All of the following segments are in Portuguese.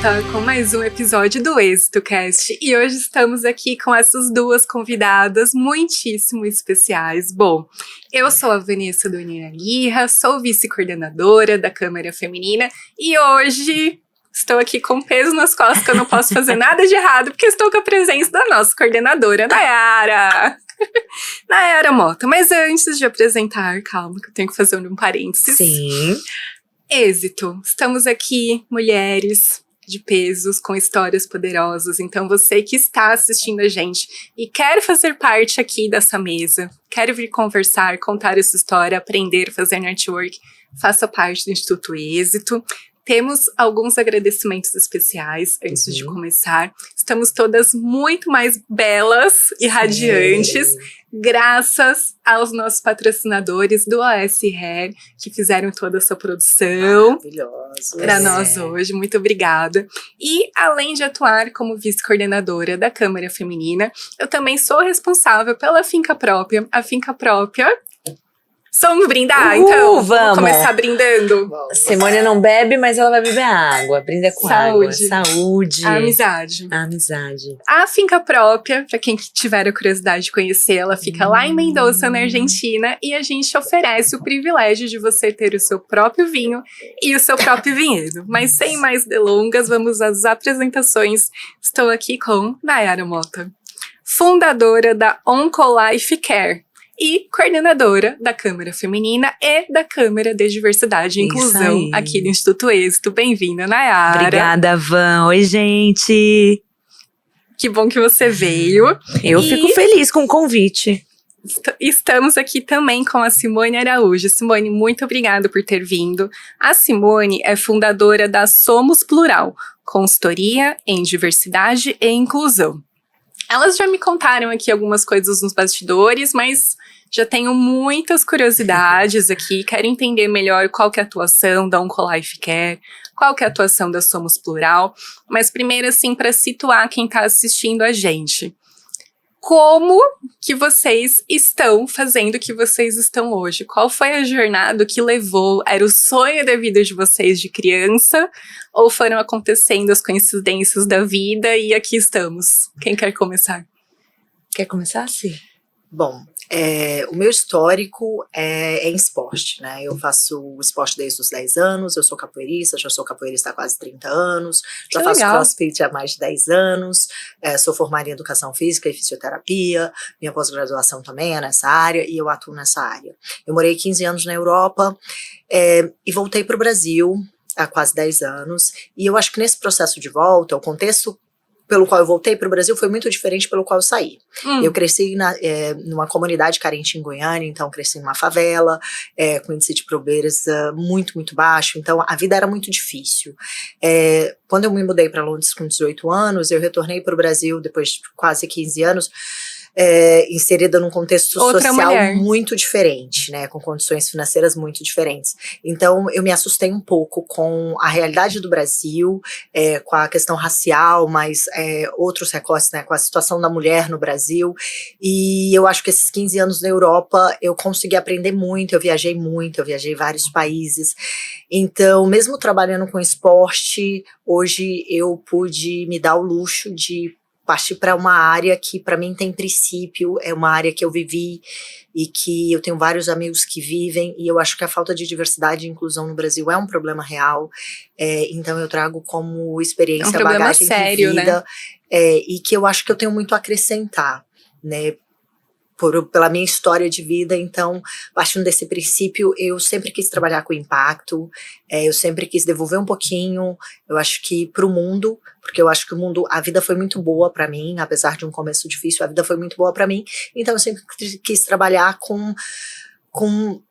volta com mais um episódio do Êxito Cast e hoje estamos aqui com essas duas convidadas muitíssimo especiais. Bom, eu sou a Vanessa Donina Guirra, sou vice-coordenadora da Câmara Feminina e hoje estou aqui com peso nas costas que eu não posso fazer nada de errado porque estou com a presença da nossa coordenadora, Nayara. Nayara Mota, mas antes de apresentar, calma que eu tenho que fazer um parênteses. Sim. Êxito. Estamos aqui, mulheres de pesos, com histórias poderosas. Então, você que está assistindo a gente e quer fazer parte aqui dessa mesa, quer vir conversar, contar essa história, aprender, fazer network, faça parte do Instituto Êxito. Temos alguns agradecimentos especiais antes de começar. Estamos todas muito mais belas e radiantes, graças aos nossos patrocinadores do OS Hair, que fizeram toda essa produção para nós hoje. Muito obrigada. E, além de atuar como vice-coordenadora da Câmara Feminina, eu também sou responsável pela finca própria. A finca própria... Vamos brindar, então? Vamos começar brindando. Simone não bebe, mas ela vai beber água. Brinda com Saúde. água. Saúde. A amizade. A amizade. A finca própria, para quem tiver a curiosidade de conhecer, ela fica lá em Mendoza, na Argentina, e a gente oferece o privilégio de você ter o seu próprio vinho e o seu próprio vinhedo. Mas sem mais delongas, vamos às apresentações. Estou aqui com Nayara Mota, fundadora da Oncolife Care e coordenadora da Câmara Feminina e da Câmara de Diversidade e Inclusão aqui do Instituto Êxito. Bem-vinda, Nayara. Obrigada, Van. Oi, gente. Que bom que você veio. Eu fico feliz com o convite. Estamos aqui também com a Simone Araújo. Simone, muito obrigada por ter vindo. A Simone é fundadora da Somos Plural, consultoria em diversidade e inclusão. Elas já me contaram aqui algumas coisas nos bastidores, mas já tenho muitas curiosidades aqui. Quero entender melhor qual que é a atuação da Oncolife Care, qual que é a atuação da Somos Plural. Mas primeiro, assim, para situar quem está assistindo a gente. Como que vocês estão fazendo o que vocês estão hoje? Qual foi a jornada que levou? Era o sonho da vida de vocês de criança? Ou foram acontecendo as coincidências da vida e aqui estamos? Quem quer começar? Quer começar, Sim? Bom, o meu histórico é em esporte, né? Eu faço esporte desde os 10 anos, eu sou capoeirista, já sou capoeirista há quase 30 anos, já faço crossfit há mais de 10 anos, sou formada em educação física e fisioterapia, minha pós-graduação também é nessa área e eu atuo nessa área. Eu morei 15 anos na Europa e voltei para o Brasil há quase 10 anos, e eu acho que nesse processo de volta, o contexto pelo qual eu voltei para o Brasil foi muito diferente pelo qual eu saí. Eu cresci numa comunidade carente em Goiânia, então cresci numa favela, com índice de pobreza muito, muito baixo, então a vida era muito difícil. Quando eu me mudei para Londres com 18 anos, eu retornei para o Brasil depois de quase 15 anos, inserida num contexto social muito diferente, né, com condições financeiras muito diferentes. Então, eu me assustei um pouco com a realidade do Brasil, com a questão racial, mas outros recortes, né, com a situação da mulher no Brasil, e eu acho que esses 15 anos na Europa, eu consegui aprender muito, eu viajei vários países, então, mesmo trabalhando com esporte, hoje eu pude me dar o luxo de partir para uma área que para mim tem princípio, é uma área que eu vivi e que eu tenho vários amigos que vivem, e eu acho que a falta de diversidade e inclusão no Brasil é um problema real, então eu trago como experiência, bagagem sério, de vida, né? E que eu acho que eu tenho muito a acrescentar, né? Pela minha história de vida, então, partindo desse princípio, eu sempre quis trabalhar com impacto, eu sempre quis devolver um pouquinho, eu acho que para o mundo, porque eu acho que a vida foi muito boa para mim, apesar de um começo difícil, a vida foi muito boa para mim, então eu sempre quis trabalhar com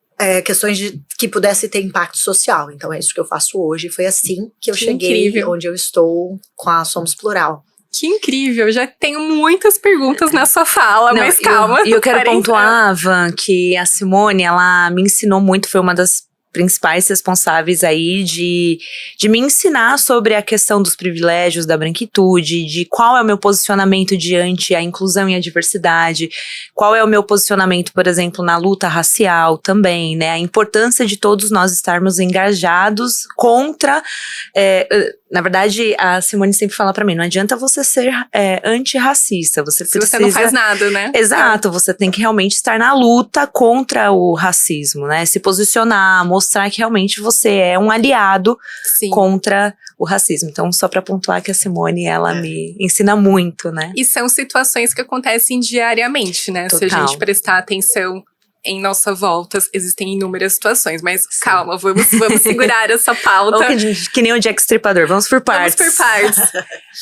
questões que pudesse ter impacto social, então é isso que eu faço hoje, foi assim que eu cheguei onde eu estou com a Somos Plural. Que incrível, já tenho muitas perguntas na sua fala, mas calma. E eu quero pontuar, Van, que a Simone, ela me ensinou muito, foi uma das principais responsáveis aí de me ensinar sobre a questão dos privilégios da branquitude, de qual é o meu posicionamento diante a inclusão e a diversidade, qual é o meu posicionamento, por exemplo, na luta racial também, né, a importância de todos nós estarmos engajados contra Na verdade, a Simone sempre fala pra mim, não adianta você ser antirracista, você precisa… Se você não faz nada, né? Exato, você tem que realmente estar na luta contra o racismo, né? Se posicionar, mostrar que realmente você é um aliado contra o racismo. Então, só pra pontuar que a Simone, ela me ensina muito, né? E são situações que acontecem diariamente, né? Total. Se a gente prestar atenção em nossa volta, existem inúmeras situações, mas calma, vamos segurar essa pauta. Que nem o Jack Stripador, vamos por partes. Vamos por partes.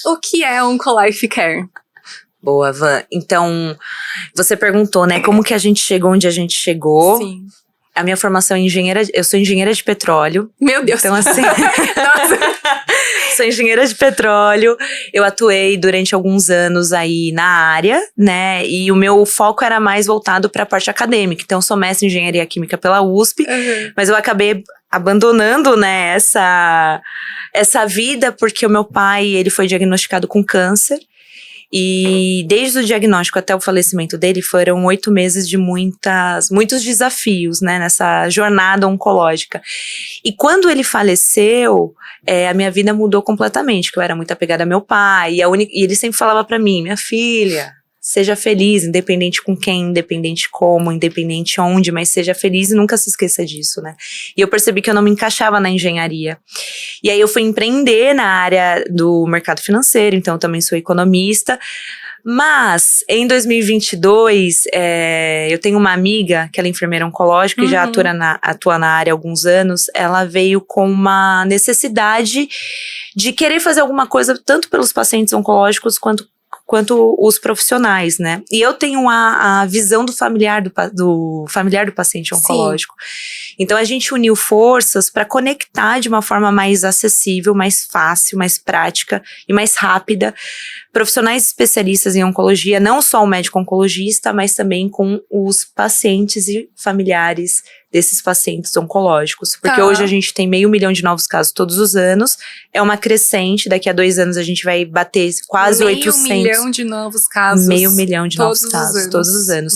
O que é Oncolife Care? Boa, Van. Então, você perguntou, né, como que a gente chegou onde a gente chegou. Sim. A minha formação é eu sou engenheira de petróleo. Meu Deus. Então, assim… Nossa. Sou engenheira de petróleo, eu atuei durante alguns anos aí na área, né, e o meu foco era mais voltado para a parte acadêmica, então eu sou mestre em engenharia química pela USP, mas eu acabei abandonando, né, essa vida, porque o meu pai, ele foi diagnosticado com câncer, e desde o diagnóstico até o falecimento dele foram 8 meses de muitos desafios, né, nessa jornada oncológica. E quando ele faleceu, a minha vida mudou completamente, que eu era muito apegada ao meu pai, e ele sempre falava pra mim, minha filha, seja feliz, independente com quem, independente como, independente onde, mas seja feliz e nunca se esqueça disso, né? E eu percebi que eu não me encaixava na engenharia. E aí eu fui empreender na área do mercado financeiro, então eu também sou economista. Mas, em 2022, eu tenho uma amiga, que ela é enfermeira oncológica e já atua na área há alguns anos. Ela veio com uma necessidade de querer fazer alguma coisa, tanto pelos pacientes oncológicos quanto os profissionais, né? E eu tenho a visão do familiar do paciente oncológico. Sim. Então a gente uniu forças para conectar de uma forma mais acessível, mais fácil, mais prática e mais rápida profissionais especialistas em oncologia, não só o médico oncologista, mas também com os pacientes e familiares desses pacientes oncológicos. Porque hoje a gente tem 500 mil de novos casos todos os anos, é uma crescente, daqui a 2 anos a gente vai bater quase 800. 500 mil de novos casos. 500 mil de novos casos todos os anos.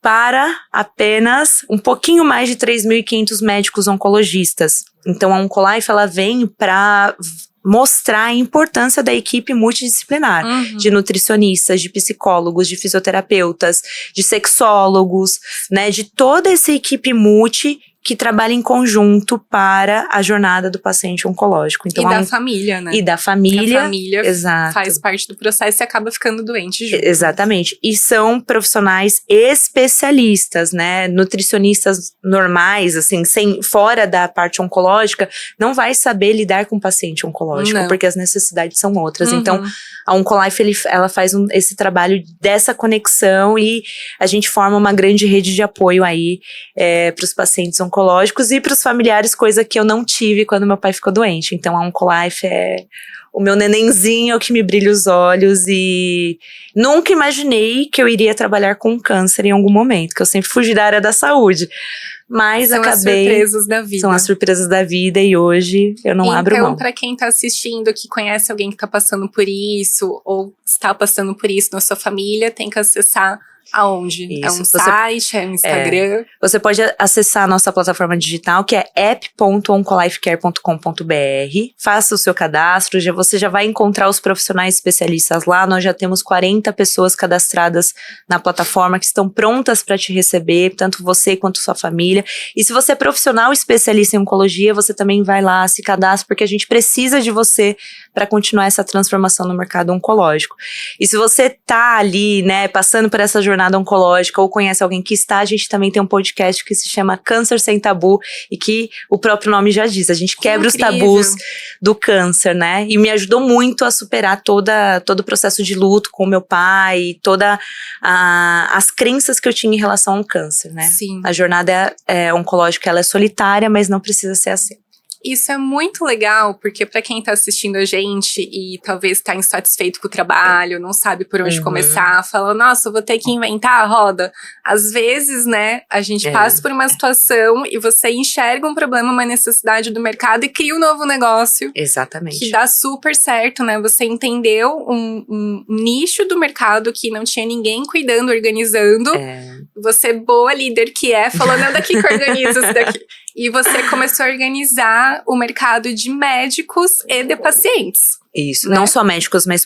Para apenas um pouquinho mais de 3.500 médicos oncologistas. Então a Oncolife, ela vem para mostrar a importância da equipe multidisciplinar, de nutricionistas, de psicólogos, de fisioterapeutas, de sexólogos, né, de toda essa equipe multi que trabalha em conjunto para a jornada do paciente oncológico. Então, e da família, né? E da família. A família faz parte do processo e acaba ficando doente junto. Exatamente. E são profissionais especialistas, né? Nutricionistas normais, assim, fora da parte oncológica, não vai saber lidar com o paciente oncológico, porque as necessidades são outras. Então, a Oncolife, ela faz esse trabalho dessa conexão e a gente forma uma grande rede de apoio aí para os pacientes oncológicos e para os familiares, coisa que eu não tive quando meu pai ficou doente. Então a Oncolife é o meu nenenzinho que me brilha os olhos e nunca imaginei que eu iria trabalhar com câncer em algum momento, que eu sempre fugi da área da saúde. Mas são as surpresas da vida. São as surpresas da vida e hoje eu não abro mão. Então, pra quem tá assistindo, que conhece alguém que tá passando por isso ou está passando por isso na sua família, tem que acessar aonde? Isso. É um site? É um Instagram? Você pode acessar a nossa plataforma digital, que é app.oncolifecare.com.br. Faça o seu cadastro, você já vai encontrar os profissionais especialistas lá. Nós já temos 40 pessoas cadastradas na plataforma que estão prontas para te receber, tanto você quanto sua família. E se você é profissional especialista em oncologia, você também vai lá, se cadastra, porque a gente precisa de você para continuar essa transformação no mercado oncológico. E se você tá ali, né, passando por essa jornada oncológica ou conhece alguém que está, a gente também tem um podcast que se chama Câncer Sem Tabu e que o próprio nome já diz, a gente quebra os tabus do câncer, né? E me ajudou muito a superar todo o processo de luto com o meu pai, as crenças que eu tinha em relação ao câncer, né? Sim. A jornada oncológica, ela é solitária, mas não precisa ser assim. Isso é muito legal, porque para quem tá assistindo a gente e talvez tá insatisfeito com o trabalho, não sabe por onde começar, fala, nossa, eu vou ter que inventar a roda. Às vezes, né, a gente passa por uma situação e você enxerga um problema, uma necessidade do mercado e cria um novo negócio. Exatamente. Que dá super certo, né? Você entendeu um nicho do mercado que não tinha ninguém cuidando, organizando. Você, boa líder que falou, não, daqui que organiza isso daqui. E você começou a organizar transformar o mercado de médicos e de pacientes. Isso, né? Não só médicos, mas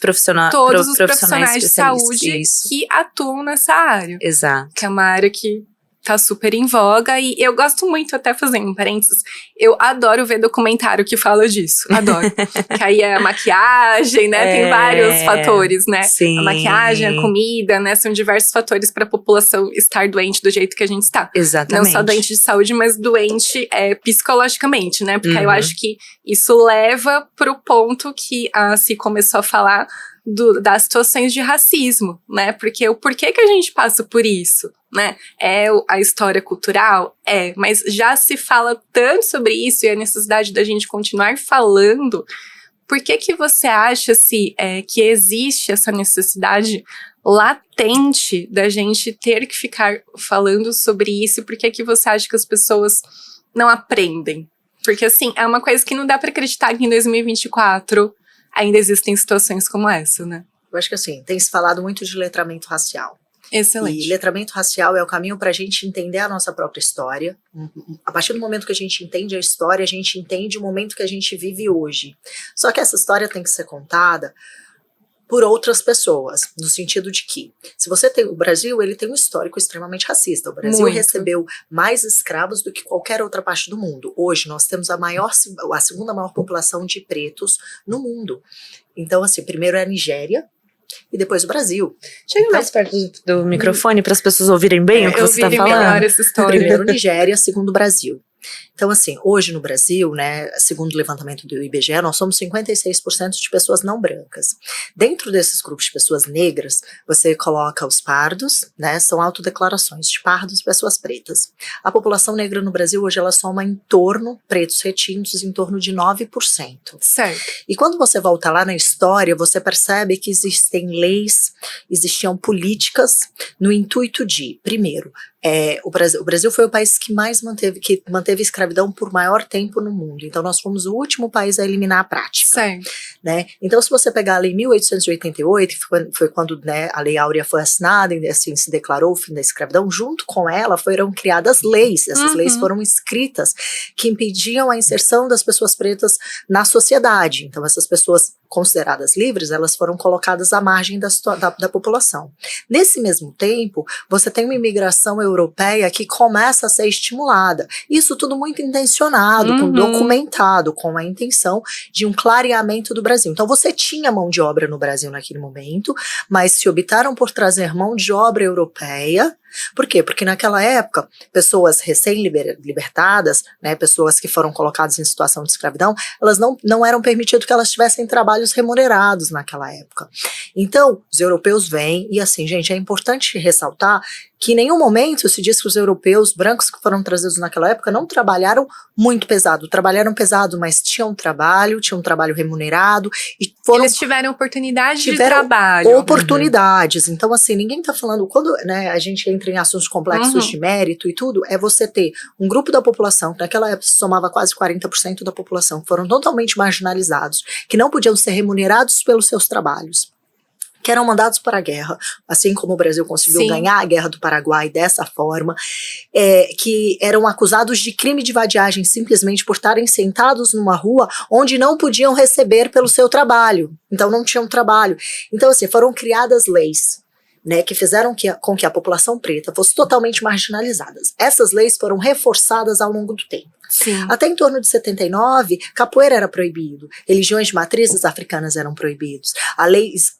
Todos os profissionais de saúde isso. que atuam nessa área. Exato. Que é uma área que tá super em voga e eu gosto muito, até fazendo um parênteses, eu adoro ver documentário que fala disso, adoro. Que aí é a maquiagem, né, tem vários fatores, né. Sim. A maquiagem, a comida, né, são diversos fatores para a população estar doente do jeito que a gente está. Exatamente. Não só doente de saúde, mas doente psicologicamente, né, porque aí eu Uhum. acho que isso leva pro ponto que se começou a falar das situações de racismo, né? Porque o porquê que a gente passa por isso, né? É a história cultural? Mas já se fala tanto sobre isso e a necessidade da gente continuar falando. Por que você acha que existe essa necessidade latente da gente ter que ficar falando sobre isso? Por que você acha que as pessoas não aprendem? Porque, assim, é uma coisa que não dá pra acreditar que em 2024 ainda existem situações como essa, né? Eu acho que, assim, tem se falado muito de letramento racial. Excelente. E letramento racial é o caminho para a gente entender a nossa própria história. A partir do momento que a gente entende a história, a gente entende o momento que a gente vive hoje. Só que essa história tem que ser contada por outras pessoas, no sentido de que, se você tem o Brasil, ele tem um histórico extremamente racista. O Brasil recebeu mais escravos do que qualquer outra parte do mundo. Hoje nós temos a segunda maior população de pretos no mundo. Então, assim, primeiro é a Nigéria e depois o Brasil. Chega mais perto do microfone para as pessoas ouvirem bem o que você está falando. Melhor essa história. Primeiro Nigéria, segundo o Brasil. Então, assim, hoje no Brasil, né, segundo o levantamento do IBGE, nós somos 56% de pessoas não brancas. Dentro desses grupos de pessoas negras, você coloca os pardos, né, são autodeclarações de pardos, pessoas pretas. A população negra no Brasil hoje, ela soma em torno, pretos retintos, em torno de 9%. Certo. E quando você volta lá na história, você percebe que existem leis, existiam políticas no intuito de, primeiro, o Brasil foi o país que mais manteve escravidão por maior tempo no mundo. Então, nós fomos o último país a eliminar a prática. Certo. Né? Então, se você pegar a lei 1888, foi quando, né, a Lei Áurea foi assinada, e assim se declarou o fim da escravidão, junto com ela foram criadas leis. Essas leis foram escritas que impediam a inserção das pessoas pretas na sociedade. Então, essas pessoas consideradas livres, elas foram colocadas à margem da população. Nesse mesmo tempo, você tem uma imigração europeia que começa a ser estimulada. Isso tudo muito intencionado, documentado, com a intenção de um clareamento do Brasil. Então, você tinha mão de obra no Brasil naquele momento, mas se optaram por trazer mão de obra europeia. Por quê? Porque naquela época, pessoas recém-libertadas, né, pessoas que foram colocadas em situação de escravidão, elas não eram permitido que elas tivessem trabalhos remunerados naquela época. Então, os europeus vêm, e assim, gente, é importante ressaltar que em nenhum momento se diz que os europeus brancos que foram trazidos naquela época não trabalharam muito pesado. Trabalharam pesado, mas tinham trabalho remunerado. E eles tiveram oportunidade de trabalho. Oportunidades. Então, assim, ninguém está falando, quando, né, a gente entra em assuntos complexos de mérito e tudo, é você ter um grupo da população, que naquela época se somava quase 40% da população, que foram totalmente marginalizados, que não podiam ser remunerados pelos seus trabalhos, que eram mandados para a guerra, assim como o Brasil conseguiu ganhar a Guerra do Paraguai dessa forma, que eram acusados de crime de vadiagem simplesmente por estarem sentados numa rua onde não podiam receber pelo seu trabalho, então não tinham trabalho. Então, assim, foram criadas leis, né, que fizeram com que a população preta fosse totalmente marginalizada. Essas leis foram reforçadas ao longo do tempo. Sim. Até em torno de 79, capoeira era proibido, religiões de matrizes africanas eram proibidos.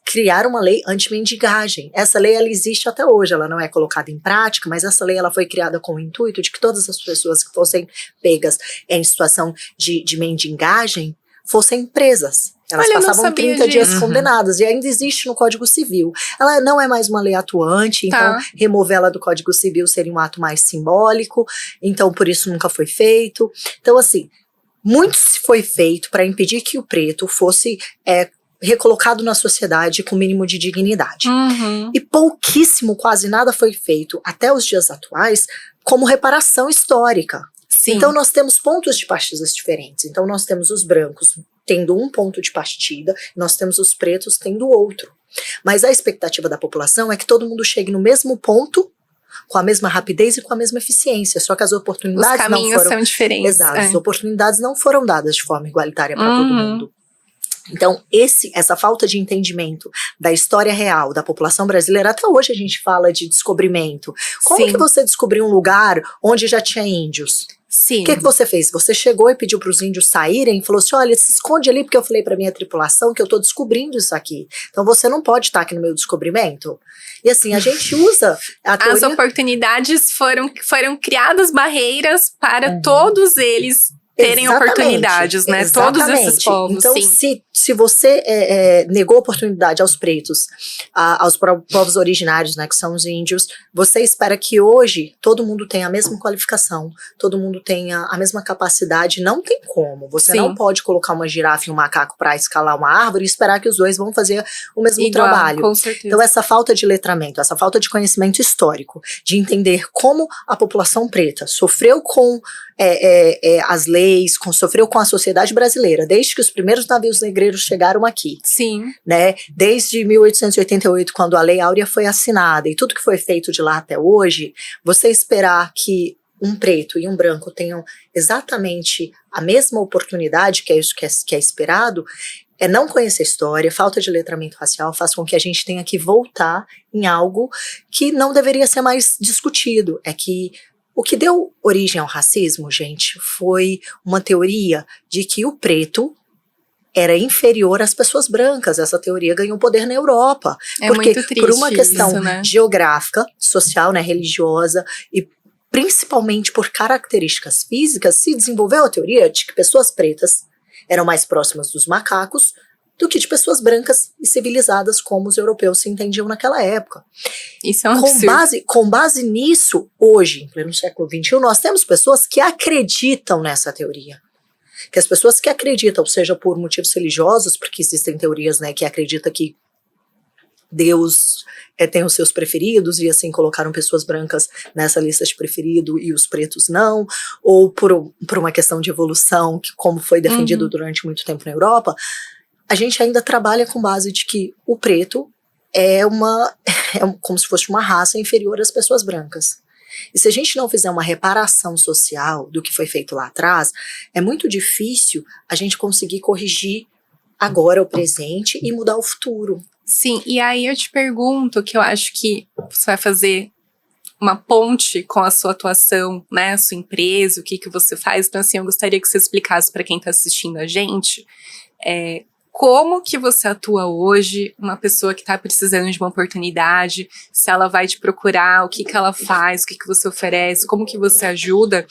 Criaram uma lei anti-mendigagem. Essa lei, ela existe até hoje, ela não é colocada em prática, mas essa lei, ela foi criada com o intuito de que todas as pessoas que fossem pegas em situação de mendigagem fossem presas. Elas passavam 30 dias condenadas, e ainda existe no Código Civil. Ela não é mais uma lei atuante, então removê-la do Código Civil seria um ato mais simbólico, então por isso nunca foi feito. Então, assim, muito se foi feito para impedir que o preto fosse recolocado na sociedade com o mínimo de dignidade. E pouquíssimo, quase nada foi feito até os dias atuais como reparação histórica. Sim. Então nós temos pontos de partidas diferentes. Então nós temos os brancos tendo um ponto de partida, nós temos os pretos tendo outro. Mas a expectativa da população é que todo mundo chegue no mesmo ponto com a mesma rapidez e com a mesma eficiência, só que as oportunidades não foram... Os caminhos são diferentes. Exato, as oportunidades não foram dadas de forma igualitária para todo mundo. Então, essa falta de entendimento da história real da população brasileira, até hoje a gente fala de descobrimento. Como que você descobriu um lugar onde já tinha índios? Sim. O que você fez? Você chegou e pediu para os índios saírem e falou assim, olha, se esconde ali porque eu falei para minha tripulação que eu estou descobrindo isso aqui. Então você não pode estar aqui no meu descobrimento. E assim, a gente usa a teoria... As oportunidades foram criadas barreiras para todos eles terem oportunidades, né? Exatamente. Todos esses povos, então, sim. se você negou oportunidade aos pretos, aos povos originários, né, que são os índios, você espera que hoje todo mundo tenha a mesma qualificação, todo mundo tenha a mesma capacidade, não tem como. Você não pode colocar uma girafa e um macaco para escalar uma árvore e esperar que os dois vão fazer o mesmo trabalho. Com certeza. Então, essa falta de letramento, essa falta de conhecimento histórico, de entender como a população preta sofreu com as leis, sofreu com a sociedade brasileira, desde que os primeiros navios negreiros chegaram aqui. Sim. Né? Desde 1888, quando a Lei Áurea foi assinada, e tudo que foi feito de lá até hoje, você esperar que um preto e um branco tenham exatamente a mesma oportunidade, que é isso que é esperado, não conhecer a história, falta de letramento racial faz com que a gente tenha que voltar em algo que não deveria ser mais discutido. É que o que deu origem ao racismo, gente, foi uma teoria de que o preto era inferior às pessoas brancas. Essa teoria ganhou poder na Europa. Porque, muito triste por uma questão isso, né? geográfica, social, né, religiosa, e principalmente por características físicas, se desenvolveu a teoria de que pessoas pretas eram mais próximas dos macacos do que de pessoas brancas e civilizadas como os europeus se entendiam naquela época. Isso é um absurdo. Com base nisso, hoje, em pleno século XXI, nós temos pessoas que acreditam nessa teoria. Que as pessoas que acreditam, seja por motivos religiosos, porque existem teorias, né, que acreditam que Deus tem os seus preferidos e assim colocaram pessoas brancas nessa lista de preferido e os pretos não, ou por uma questão de evolução, que como foi defendido durante muito tempo na Europa, a gente ainda trabalha com base de que o preto é como se fosse uma raça inferior às pessoas brancas. E se a gente não fizer uma reparação social do que foi feito lá atrás, é muito difícil a gente conseguir corrigir agora o presente e mudar o futuro. Sim, e aí eu te pergunto, que eu acho que você vai fazer uma ponte com a sua atuação, né, a sua empresa, o que você faz. Então, assim, eu gostaria que você explicasse para quem está assistindo a gente, como que você atua hoje, uma pessoa que está precisando de uma oportunidade, se ela vai te procurar, o que ela faz, o que você oferece, como que você ajuda,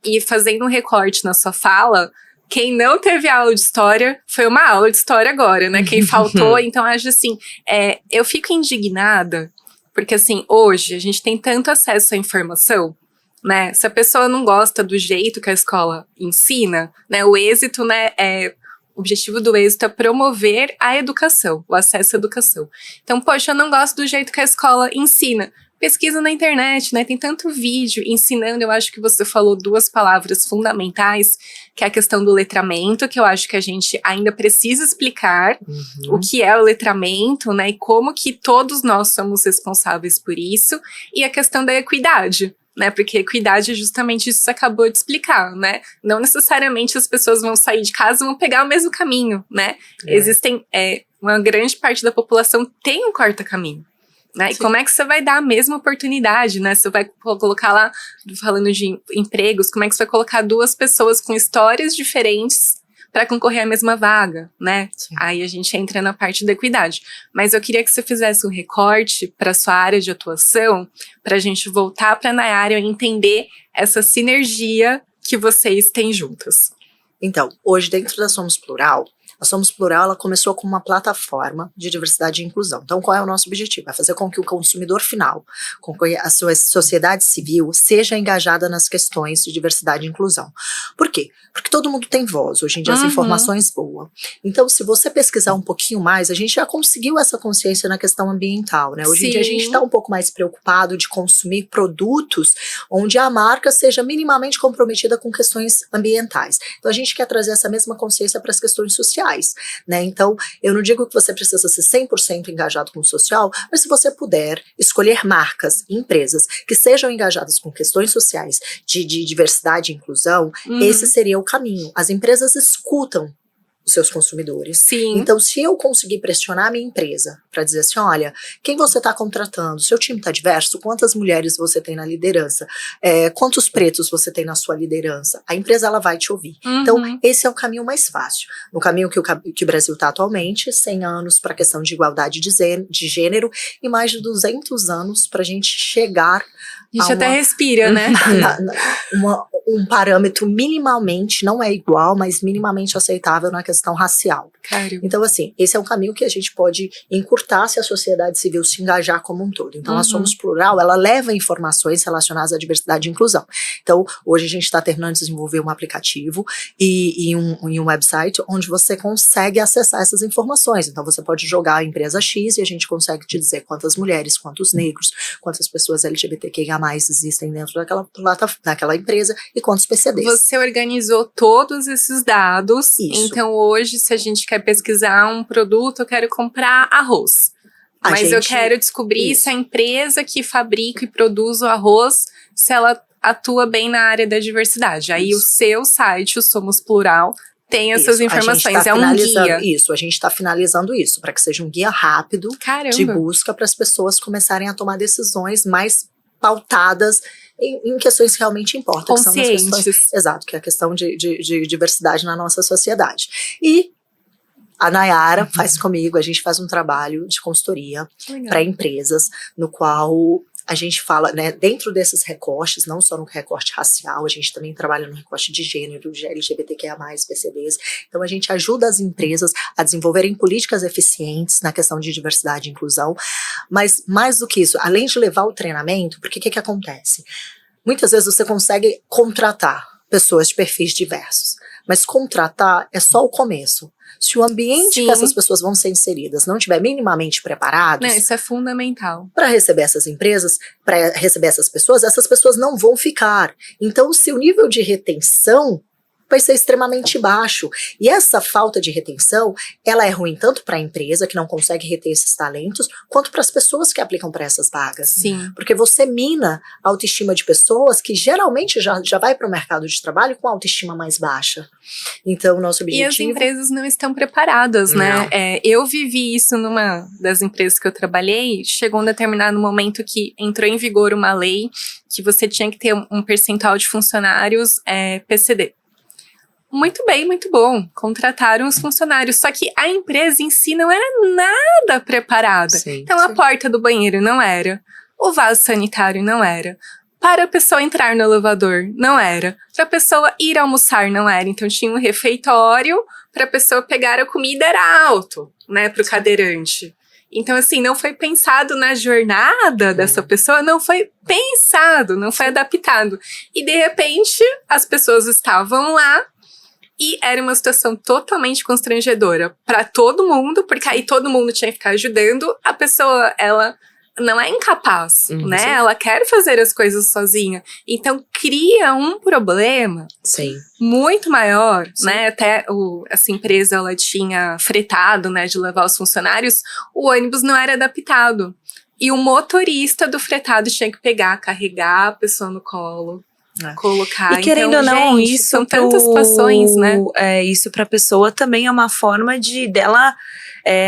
e fazendo um recorte na sua fala, quem não teve aula de história, foi uma aula de história agora, né? Quem faltou, então acho assim, eu fico indignada, porque assim, hoje a gente tem tanto acesso à informação, né? Se a pessoa não gosta do jeito que a escola ensina, né? O êxito, né, o objetivo do êxito é promover a educação, o acesso à educação. Então, poxa, eu não gosto do jeito que a escola ensina. Pesquisa na internet, né? Tem tanto vídeo ensinando. Eu acho que você falou duas palavras fundamentais, que é a questão do letramento, que eu acho que a gente ainda precisa explicar o que é o letramento, né? E como que todos nós somos responsáveis por isso. E a questão da equidade, né? Porque equidade é justamente isso que você acabou de explicar, né? Não necessariamente as pessoas vão sair de casa e vão pegar o mesmo caminho, né? Existem, uma grande parte da população tem um corta-caminho. Né? E como é que você vai dar a mesma oportunidade, né? Você vai colocar lá, falando de empregos, como é que você vai colocar duas pessoas com histórias diferentes para concorrer à mesma vaga, né? Sim. Aí a gente entra na parte da equidade. Mas eu queria que você fizesse um recorte para sua área de atuação, para a gente voltar para a Nayara e entender essa sinergia que vocês têm juntas. Então, hoje dentro da Somos Plural, a Somos Plural, ela começou como uma plataforma de diversidade e inclusão. Então, qual é o nosso objetivo? É fazer com que o consumidor final, com que a sua sociedade civil seja engajada nas questões de diversidade e inclusão. Por quê? Porque todo mundo tem voz. Hoje em dia as informações voam. Então, se você pesquisar um pouquinho mais, a gente já conseguiu essa consciência na questão ambiental, né? Hoje em dia a gente está um pouco mais preocupado de consumir produtos onde a marca seja minimamente comprometida com questões ambientais. Então, a gente quer trazer essa mesma consciência para as questões sociais. sociais, né? Então, eu não digo que você precisa ser 100% engajado com o social, mas se você puder escolher marcas e empresas que sejam engajadas com questões sociais de diversidade e inclusão, esse seria o caminho. As empresas escutam os seus consumidores. Sim. Então, se eu conseguir pressionar a minha empresa para dizer assim, olha, quem você está contratando? Seu time está diverso? Quantas mulheres você tem na liderança? Quantos pretos você tem na sua liderança? A empresa, ela vai te ouvir. Então, esse é o caminho mais fácil. No caminho que o Brasil está atualmente, 100 anos para a questão de igualdade de gênero e mais de 200 anos para a gente chegar a gente até respira, né? Um parâmetro minimamente, não é igual, mas minimamente aceitável na questão racial. Caramba. Então, assim, esse é um caminho que a gente pode encurtar se a sociedade civil se engajar como um todo. Então, a Somos Plural, ela leva informações relacionadas à diversidade e inclusão. Então, hoje a gente está terminando de desenvolver um aplicativo e um website onde você consegue acessar essas informações. Então, você pode jogar a empresa X e a gente consegue te dizer quantas mulheres, quantos negros, quantas pessoas LGBTQIA+ existem dentro daquela empresa e quantos PCDs. Você organizou todos esses dados. Isso. Então, hoje, se a gente quer pesquisar um produto, eu quero comprar arroz. Mas eu quero descobrir se a empresa que fabrica e produz o arroz, se ela atua bem na área da diversidade. Aí o seu site, o Somos Plural, tem essas informações, é um guia. Isso, a gente está finalizando isso, para que seja um guia rápido de busca para as pessoas começarem a tomar decisões mais pautadas em questões que realmente importam. Conscientes. Que são as questões, exato, que é a questão de diversidade na nossa sociedade. E a Nayara faz comigo, a gente faz um trabalho de consultoria para empresas, no qual a gente fala, né, dentro desses recortes, não só no recorte racial, a gente também trabalha no recorte de gênero, de LGBTQIA+, PCDs. Então, a gente ajuda as empresas a desenvolverem políticas eficientes na questão de diversidade e inclusão. Mas, mais do que isso, além de levar o treinamento, porque o que acontece? Muitas vezes você consegue contratar pessoas de perfis diversos, mas contratar é só o começo. Se o ambiente que essas pessoas vão ser inseridas não estiver minimamente preparado, isso é fundamental. Para receber essas empresas, para receber essas pessoas não vão ficar. Então, o seu nível de retenção vai ser extremamente baixo. E essa falta de retenção, ela é ruim tanto para a empresa, que não consegue reter esses talentos, quanto para as pessoas que aplicam para essas vagas. Sim. Porque você mina a autoestima de pessoas que geralmente já vai para o mercado de trabalho com autoestima mais baixa. Então, o nosso objetivo... E as empresas não estão preparadas, né? Eu vivi isso numa das empresas que eu trabalhei. Chegou um determinado momento que entrou em vigor uma lei que você tinha que ter um percentual de funcionários PCD. Muito bem, muito bom. Contrataram os funcionários. Só que a empresa em si não era nada preparada. Então, a porta do banheiro não era. O vaso sanitário não era. Para a pessoa entrar no elevador, não era. Para a pessoa ir almoçar, não era. Então, tinha um refeitório. Para a pessoa pegar a comida, era alto, né? Para o cadeirante. Então, assim, não foi pensado na jornada dessa pessoa, não foi pensado, não foi adaptado. E, de repente, as pessoas estavam lá. E era uma situação totalmente constrangedora para todo mundo, porque aí todo mundo tinha que ficar ajudando. A pessoa, ela não é incapaz, né? Sim. Ela quer fazer as coisas sozinha. Então, cria um problema muito maior, né? Até essa empresa, ela tinha fretado, né? De levar os funcionários. O ônibus não era adaptado. E o motorista do fretado tinha que carregar a pessoa no colo. Colocar. E querendo ou não, gente, isso são tantas situações, né? Isso pra pessoa também é uma forma dela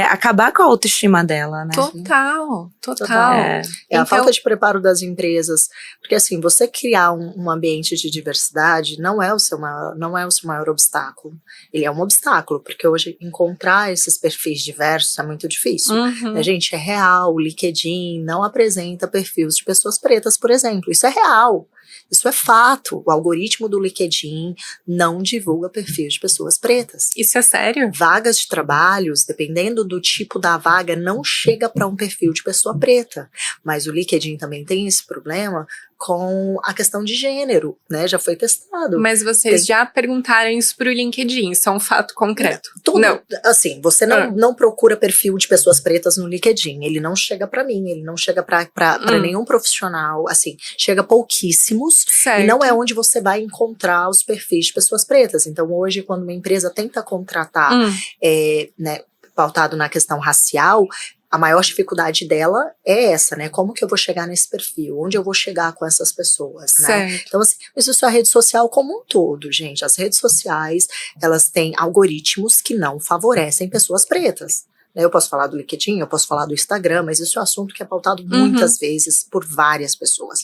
acabar com a autoestima dela, né? Total. A falta de preparo das empresas, porque assim, você criar um ambiente de diversidade não é o seu maior obstáculo. Ele é um obstáculo, porque hoje encontrar esses perfis diversos é muito difícil. Né, gente, é real, o LinkedIn não apresenta perfis de pessoas pretas, por exemplo. Isso é real. Isso é fato. O algoritmo do LinkedIn não divulga perfil de pessoas pretas. Isso é sério? Vagas de trabalhos, dependendo do tipo da vaga, não chega para um perfil de pessoa preta. Mas o LinkedIn também tem esse problema com a questão de gênero, né? Já foi testado. Mas vocês já perguntaram isso pro LinkedIn, isso é um fato concreto? Não. Assim, você não procura perfil de pessoas pretas no LinkedIn. Ele não chega pra mim, ele não chega pra nenhum profissional. Assim, chega pouquíssimos. Certo. E não é onde você vai encontrar os perfis de pessoas pretas. Então, hoje, quando uma empresa tenta contratar, né, pautado na questão racial, a maior dificuldade dela é essa, né? Como que eu vou chegar nesse perfil? Onde eu vou chegar com essas pessoas, né? Certo. Então, assim, isso é a rede social como um todo, gente. As redes sociais, elas têm algoritmos que não favorecem pessoas pretas. Eu posso falar do LinkedIn, eu posso falar do Instagram, mas isso é um assunto que é pautado muitas vezes por várias pessoas.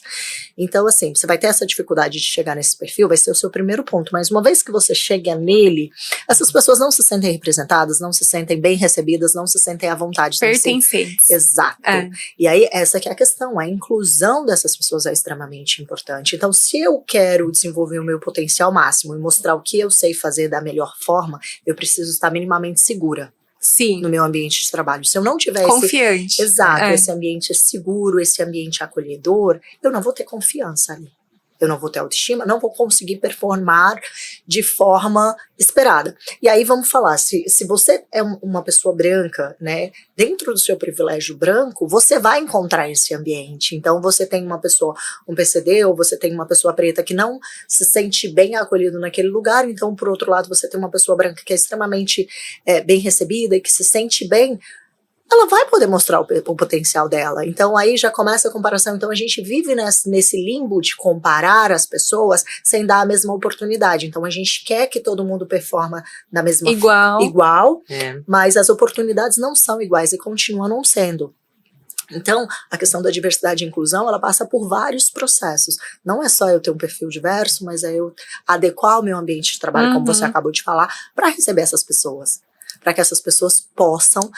Então, assim, você vai ter essa dificuldade de chegar nesse perfil, vai ser o seu primeiro ponto. Mas uma vez que você chega nele, essas pessoas não se sentem representadas, não se sentem bem recebidas, não se sentem à vontade. Pertencentes. Exato. E aí, essa que é a questão. A inclusão dessas pessoas é extremamente importante. Então, se eu quero desenvolver o meu potencial máximo e mostrar o que eu sei fazer da melhor forma, eu preciso estar minimamente segura. Sim. No meu ambiente de trabalho. Se eu não tiver confiante. esse ambiente seguro, esse ambiente acolhedor, eu não vou ter confiança ali. Eu não vou ter autoestima, não vou conseguir performar de forma esperada. E aí vamos falar, se você é uma pessoa branca, né, dentro do seu privilégio branco, você vai encontrar esse ambiente. Então você tem uma pessoa, um PCD, ou você tem uma pessoa preta que não se sente bem acolhido naquele lugar, então por outro lado você tem uma pessoa branca que é extremamente bem recebida e que se sente bem, ela vai poder mostrar o potencial dela. Então aí já começa a comparação. Então a gente vive nesse limbo de comparar as pessoas sem dar a mesma oportunidade. Então a gente quer que todo mundo performa da mesma igual, mas as oportunidades não são iguais e continuam não sendo. Então, a questão da diversidade e inclusão, ela passa por vários processos. Não é só eu ter um perfil diverso, mas é eu adequar o meu ambiente de trabalho, como você acabou de falar, para receber essas pessoas. Para que essas pessoas possam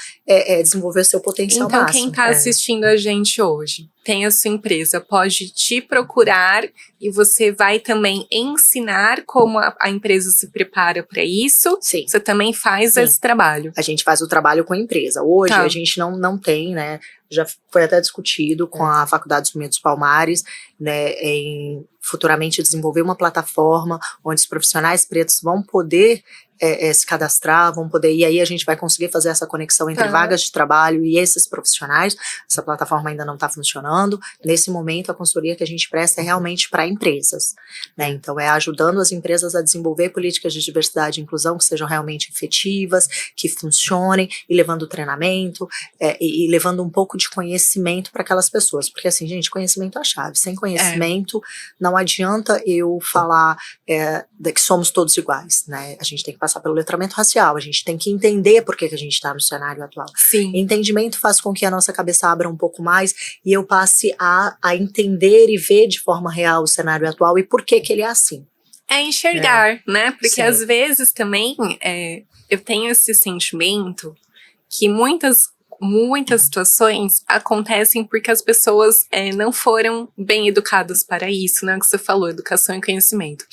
desenvolver seu potencial máximo. Então, quem está assistindo a gente hoje, tem a sua empresa, pode te procurar e você vai também ensinar como a empresa se prepara para isso? Sim. Você também faz esse trabalho? A gente faz o trabalho com a empresa. Hoje a gente não tem, né? Já foi até discutido com a Faculdade Zumbi dos Palmares, né, em futuramente desenvolver uma plataforma onde os profissionais pretos vão poder se cadastrar, vão poder, e aí a gente vai conseguir fazer essa conexão entre vagas de trabalho e esses profissionais. Essa plataforma ainda não está funcionando. Nesse momento, a consultoria que a gente presta é realmente para empresas, né? Então, é ajudando as empresas a desenvolver políticas de diversidade e inclusão que sejam realmente efetivas, que funcionem, e levando treinamento, e levando um pouco de conhecimento para aquelas pessoas. Porque, assim, gente, conhecimento é a chave. Sem conhecimento, não adianta eu falar que somos todos iguais, né? A gente tem que passar pelo letramento racial, a gente tem que entender por que a gente está no cenário atual. Sim. Entendimento faz com que a nossa cabeça abra um pouco mais e eu passe a entender e ver de forma real o cenário atual e por que ele é assim. É enxergar, né? Porque Sim. às vezes também eu tenho esse sentimento que muitas situações acontecem porque as pessoas não foram bem educadas para isso, né? O que você falou, educação e conhecimento.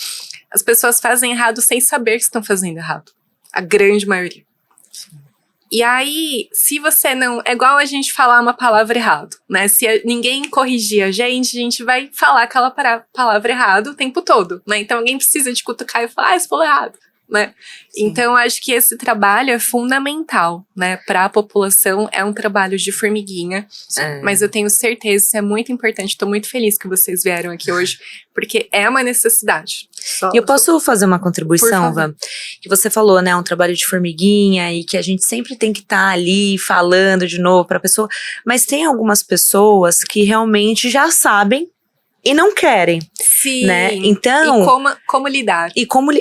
As pessoas fazem errado sem saber que estão fazendo errado. A grande maioria. Sim. E aí, se você não... É igual a gente falar uma palavra errado, né? Se ninguém corrigir a gente vai falar aquela palavra errado o tempo todo, né? Então alguém precisa de cutucar e falar, você falou errado, né? Sim. Então acho que esse trabalho é fundamental, né? Para a população, é um trabalho de formiguinha, mas eu tenho certeza, isso é muito importante. Estou muito feliz que vocês vieram aqui hoje, porque é uma necessidade. E eu posso fazer uma contribuição, Van? Que você falou, né, um trabalho de formiguinha e que a gente sempre tem que estar ali falando de novo para a pessoa, mas tem algumas pessoas que realmente já sabem e não querem. Sim. Né? Então, e como lidar.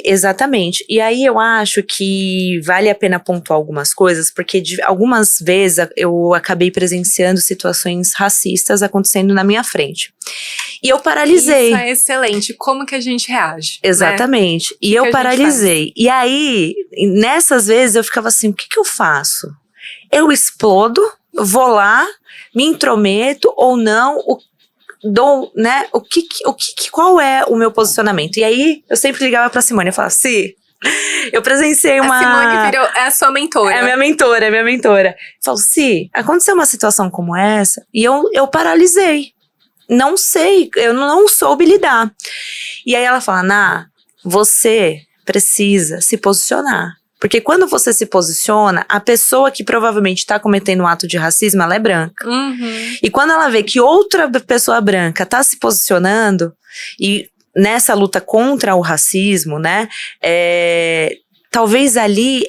Exatamente. E aí eu acho que vale a pena pontuar algumas coisas, porque algumas vezes eu acabei presenciando situações racistas acontecendo na minha frente. E eu paralisei. Isso é excelente. Como que a gente reage? Exatamente. Né? E eu paralisei. E aí, nessas vezes, eu ficava assim, o que eu faço? Eu explodo, vou lá, me intrometo ou não, né, qual é o meu posicionamento? E aí, eu sempre ligava pra Simone e falava, eu presenciei uma... A Simone é a sua mentora. É a minha mentora. Eu falo, aconteceu uma situação como essa, e eu paralisei. não sei, eu não soube lidar. E aí ela fala, Ná, você precisa se posicionar. Porque quando você se posiciona, a pessoa que provavelmente está cometendo um ato de racismo, ela é branca. E quando ela vê que outra pessoa branca está se posicionando, e nessa luta contra o racismo, né, talvez ali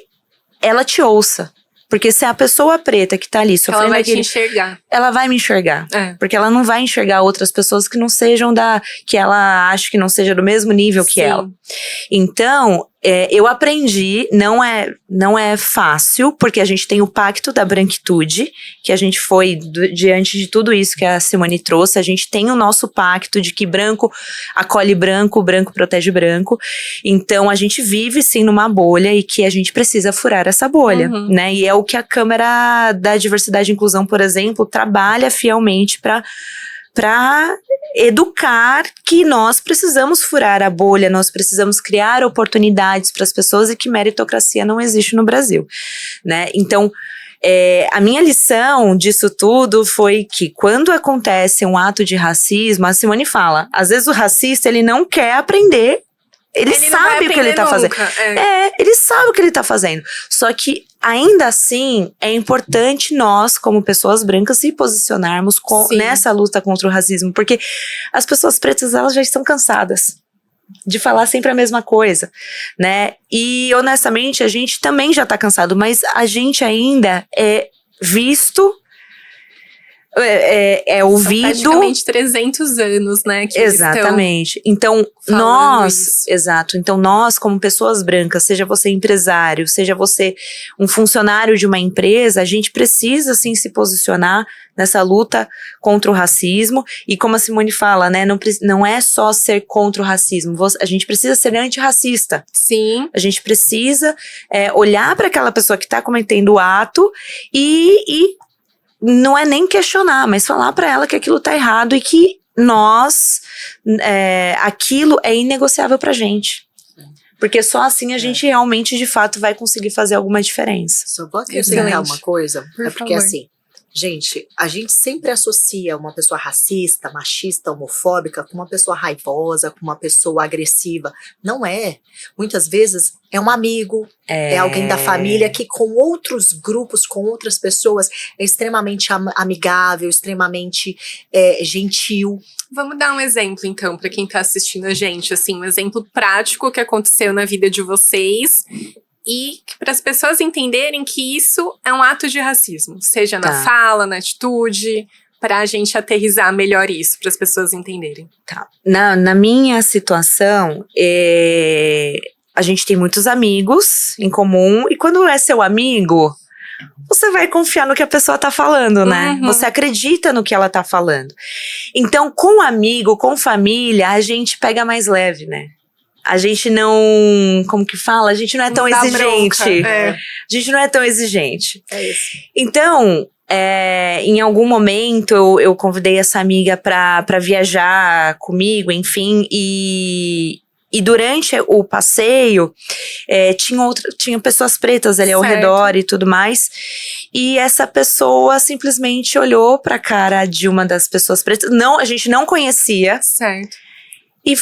ela te ouça. Porque se a pessoa preta que tá ali sofrendo ela vai te enxergar. Ela vai me enxergar. Porque ela não vai enxergar outras pessoas que não sejam que ela acha que não seja do mesmo nível que ela. Então, eu aprendi, não é fácil, porque a gente tem o pacto da branquitude, que a gente foi, diante de tudo isso que a Simone trouxe, a gente tem o nosso pacto de que branco acolhe branco, branco protege branco. Então, a gente vive, sim, numa bolha e que a gente precisa furar essa bolha, né? E é o que a Câmara da Diversidade e Inclusão, por exemplo, trabalha fielmente para educar que nós precisamos furar a bolha, nós precisamos criar oportunidades para as pessoas e que meritocracia não existe no Brasil, né? Então, a minha lição disso tudo foi que quando acontece um ato de racismo, a Simone fala, às vezes o racista, ele não quer aprender. Ele sabe o que ele tá fazendo. Ele sabe o que ele tá fazendo. Só que, ainda assim, é importante nós, como pessoas brancas, se posicionarmos nessa luta contra o racismo. Porque as pessoas pretas, elas já estão cansadas de falar sempre a mesma coisa, né? E, honestamente, a gente também já tá cansado. Mas a gente ainda é visto... ouvido. São praticamente 300 anos, né? Que exatamente. Então, nós, como pessoas brancas, seja você empresário, seja você um funcionário de uma empresa, a gente precisa, sim, se posicionar nessa luta contra o racismo. E como a Simone fala, né? Não é só ser contra o racismo, a gente precisa ser antirracista. Sim. A gente precisa olhar para aquela pessoa que está cometendo o ato e não é nem questionar, mas falar pra ela que aquilo tá errado e que aquilo é inegociável pra gente. Porque só assim a gente realmente, de fato, vai conseguir fazer alguma diferença. Só vou acrescentar uma coisa, porque assim, gente, a gente sempre associa uma pessoa racista, machista, homofóbica com uma pessoa raivosa, com uma pessoa agressiva. Não é. Muitas vezes é um amigo, é alguém da família que com outros grupos, com outras pessoas, é extremamente amigável, extremamente gentil. Vamos dar um exemplo, então, para quem tá assistindo a gente, assim, um exemplo prático que aconteceu na vida de vocês e para as pessoas entenderem que isso é um ato de racismo, seja na fala, na atitude, para a gente aterrizar melhor isso, para as pessoas entenderem. Tá. Na minha situação, a gente tem muitos amigos em comum, e quando é seu amigo, você vai confiar no que a pessoa tá falando, né? Você acredita no que ela tá falando. Então, com amigo, com família, a gente pega mais leve, né? A gente não, como que fala? A gente não é tão exigente. A gente não é tão exigente. É isso. Então, em algum momento, eu convidei essa amiga pra viajar comigo, enfim, e durante o passeio, tinha pessoas pretas ali ao redor e tudo mais. E essa pessoa simplesmente olhou pra cara de uma das pessoas pretas. Não, a gente não conhecia. Certo. E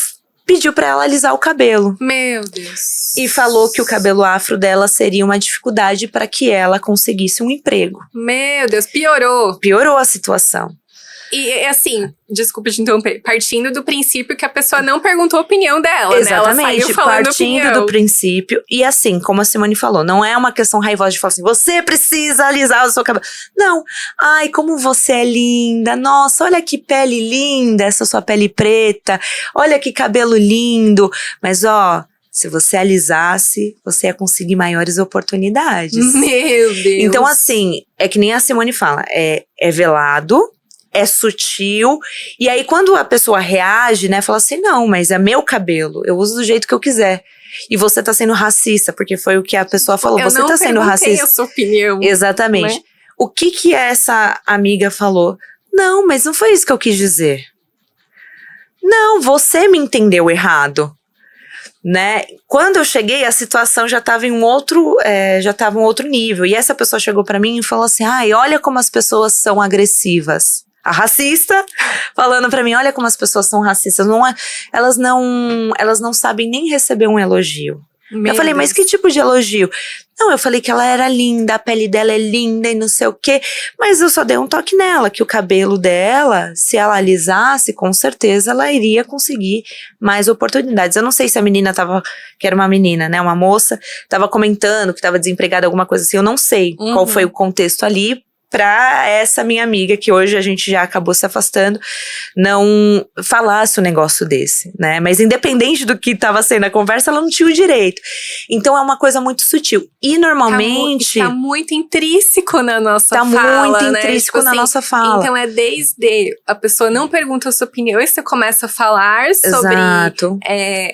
pediu pra ela alisar o cabelo. Meu Deus. E falou que o cabelo afro dela seria uma dificuldade para que ela conseguisse um emprego. Meu Deus, piorou. Piorou a situação. E assim, desculpa te interromper, partindo do princípio que a pessoa não perguntou a opinião dela, exatamente, né? Ela saiu falando partindo do princípio. E assim, como a Simone falou, não é uma questão raivosa de falar assim, você precisa alisar o seu cabelo. Não. Ai, como você é linda. Nossa, olha que pele linda, essa sua pele preta. Olha que cabelo lindo. Mas se você alisasse, você ia conseguir maiores oportunidades. Meu Deus. Então assim, é que nem a Simone fala, é velado, é sutil, e aí quando a pessoa reage, né, fala assim, não, mas é meu cabelo, eu uso do jeito que eu quiser. E você tá sendo racista, porque foi o que a pessoa falou, você tá sendo racista. Eu não perguntei a sua opinião. Exatamente. Né? O que essa amiga falou? Não, mas não foi isso que eu quis dizer. Não, você me entendeu errado. Né? Quando eu cheguei, a situação já estava em um outro nível. E essa pessoa chegou para mim e falou assim, ai, olha como as pessoas são agressivas. a racista, falando pra mim, olha como as pessoas são racistas. Elas não sabem nem receber um elogio. Eu falei, mas que tipo de elogio? Não, eu falei que ela era linda, a pele dela é linda e não sei o quê. Mas eu só dei um toque nela, que o cabelo dela, se ela alisasse, com certeza ela iria conseguir mais oportunidades. Eu não sei se a menina que era uma menina, né, uma moça, tava comentando que tava desempregada, alguma coisa assim. Eu não sei qual foi o contexto ali, pra essa minha amiga, que hoje a gente já acabou se afastando, não falasse um negócio desse, né? Mas independente do que estava sendo a conversa, ela não tinha o direito. Então é uma coisa muito sutil. E normalmente... Tá muito intrínseco na nossa fala, Tá muito né? intrínseco Tipo na assim, nossa fala. Então é desde a pessoa não pergunta a sua opinião e você começa a falar sobre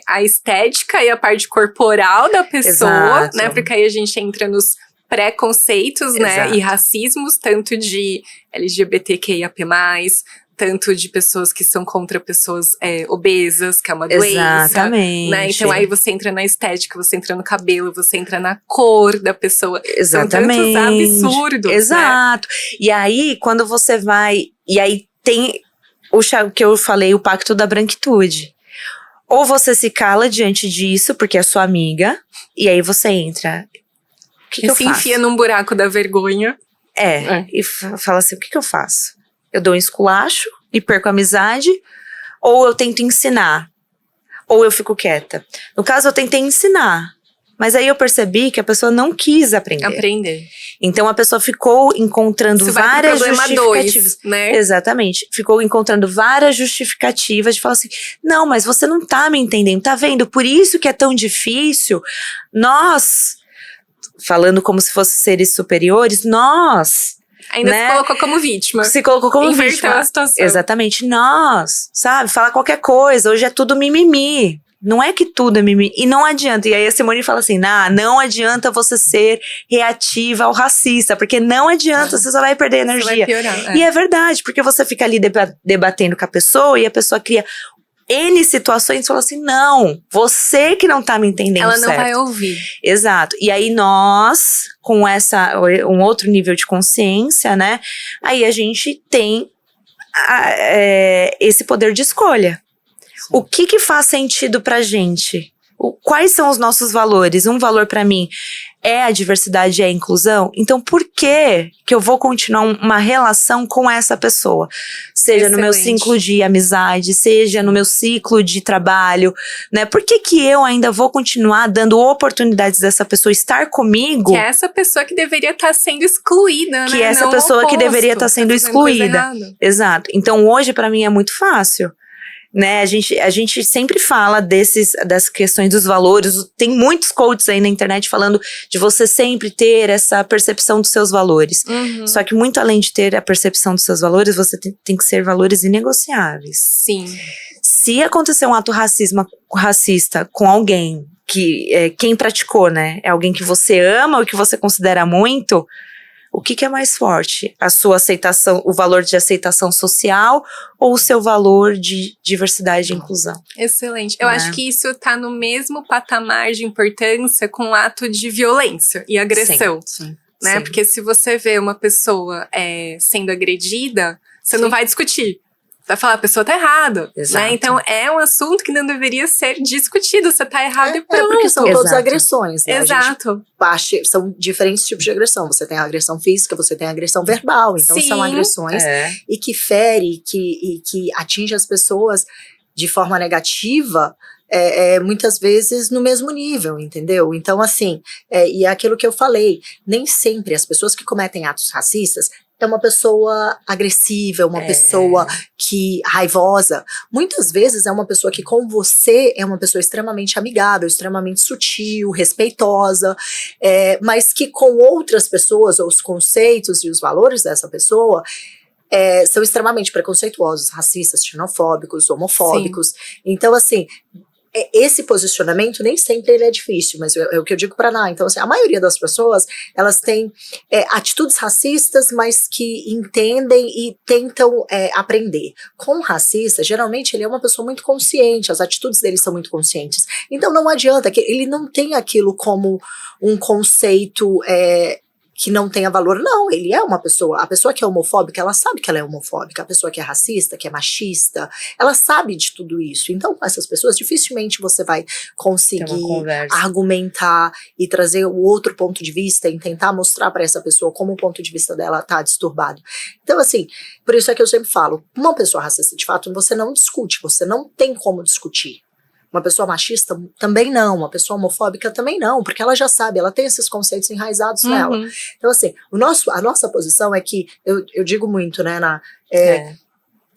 a estética e a parte corporal da pessoa, né? Porque aí a gente entra nos preconceitos, né, e racismos, tanto de LGBTQIAP+, tanto de pessoas que são contra pessoas obesas, que é uma doença, né, então aí você entra na estética, você entra no cabelo, você entra na cor da pessoa, são tantos absurdos, exato, né? E aí, quando você vai, e aí tem o que eu falei, o pacto da branquitude. Ou você se cala diante disso, porque é sua amiga, e aí você entra... O que eu faço? Enfia num buraco da vergonha. E fala assim, o que eu faço? Eu dou um esculacho e perco a amizade, ou eu tento ensinar, ou eu fico quieta. No caso, eu tentei ensinar, mas aí eu percebi que a pessoa não quis aprender. Então a pessoa ficou encontrando várias justificativas. Né? Exatamente. Ficou encontrando várias justificativas de falar assim, não, mas você não tá me entendendo, tá vendo? Por isso que é tão difícil. Nós... falando como se fossem seres superiores, nós... Ainda se colocou como vítima. Se colocou como vítima. A situação. Exatamente, nós, sabe? Fala qualquer coisa, hoje é tudo mimimi. Não é que tudo é mimimi. E não adianta. E aí a Simone fala assim, não adianta você ser reativa ao racista, porque não adianta, você só vai perder energia. Vai piorar, E é verdade, porque você fica ali debatendo com a pessoa e a pessoa cria... N situações, fala assim, não, você que não tá me entendendo certo. Ela não vai ouvir. Exato. E aí nós, com um outro nível de consciência, né, aí a gente tem esse poder de escolha. Sim. O que faz sentido pra gente? Quais são os nossos valores? Um valor pra mim é a diversidade e a inclusão? Então, por que eu vou continuar uma relação com essa pessoa? Seja no meu ciclo de amizade, seja no meu ciclo de trabalho, né? Por que eu ainda vou continuar dando oportunidades dessa pessoa estar comigo? Que é essa pessoa que deveria estar sendo excluída, né? Que é essa pessoa que deveria estar sendo excluída. Exato. Então, hoje, pra mim, é muito fácil. Né, a gente sempre fala das questões dos valores, tem muitos coaches aí na internet falando de você sempre ter essa percepção dos seus valores. Só que muito além de ter a percepção dos seus valores, você tem que ser valores inegociáveis. Sim. Se acontecer um ato racista com alguém que quem praticou, né, é alguém que você ama ou que você considera muito, o que é mais forte? A sua aceitação, o valor de aceitação social ou o seu valor de diversidade e inclusão? Excelente. Eu acho que isso tá no mesmo patamar de importância com o ato de violência e agressão. Sim. Né? Sim. Porque se você vê uma pessoa sendo agredida, você não vai discutir. Vai falar, a pessoa tá errada, né? Então é um assunto que não deveria ser discutido, você tá errado e pronto. Porque são todas agressões, né? Exato. São diferentes tipos de agressão. Você tem a agressão física, você tem a agressão verbal. Então são agressões e que fere, e que atinge as pessoas de forma negativa, muitas vezes no mesmo nível, entendeu? Então assim, e é aquilo que eu falei, nem sempre as pessoas que cometem atos racistas é uma pessoa agressiva, uma pessoa raivosa. Muitas vezes é uma pessoa que com você é uma pessoa extremamente amigável, extremamente sutil, respeitosa, mas que com outras pessoas, os conceitos e os valores dessa pessoa são extremamente preconceituosos, racistas, xenofóbicos, homofóbicos. Sim. Então assim, esse posicionamento nem sempre ele é difícil, mas é o que eu digo para Ná. Então, assim, a maioria das pessoas, elas têm atitudes racistas, mas que entendem e tentam aprender. Com o racista, geralmente ele é uma pessoa muito consciente, as atitudes dele são muito conscientes. Então não adianta, que ele não tem aquilo como um conceito que não tenha valor. Não, ele é uma pessoa. A pessoa que é homofóbica, ela sabe que ela é homofóbica. A pessoa que é racista, que é machista, ela sabe de tudo isso. Então, com essas pessoas, dificilmente você vai conseguir argumentar e trazer o outro ponto de vista e tentar mostrar para essa pessoa como o ponto de vista dela tá disturbado. Então, assim, por isso é que eu sempre falo, uma pessoa racista, de fato, você não discute, você não tem como discutir. Uma pessoa machista também não, uma pessoa homofóbica também não, porque ela já sabe, ela tem esses conceitos enraizados nela. Então, assim, a nossa posição é que, eu digo muito, né,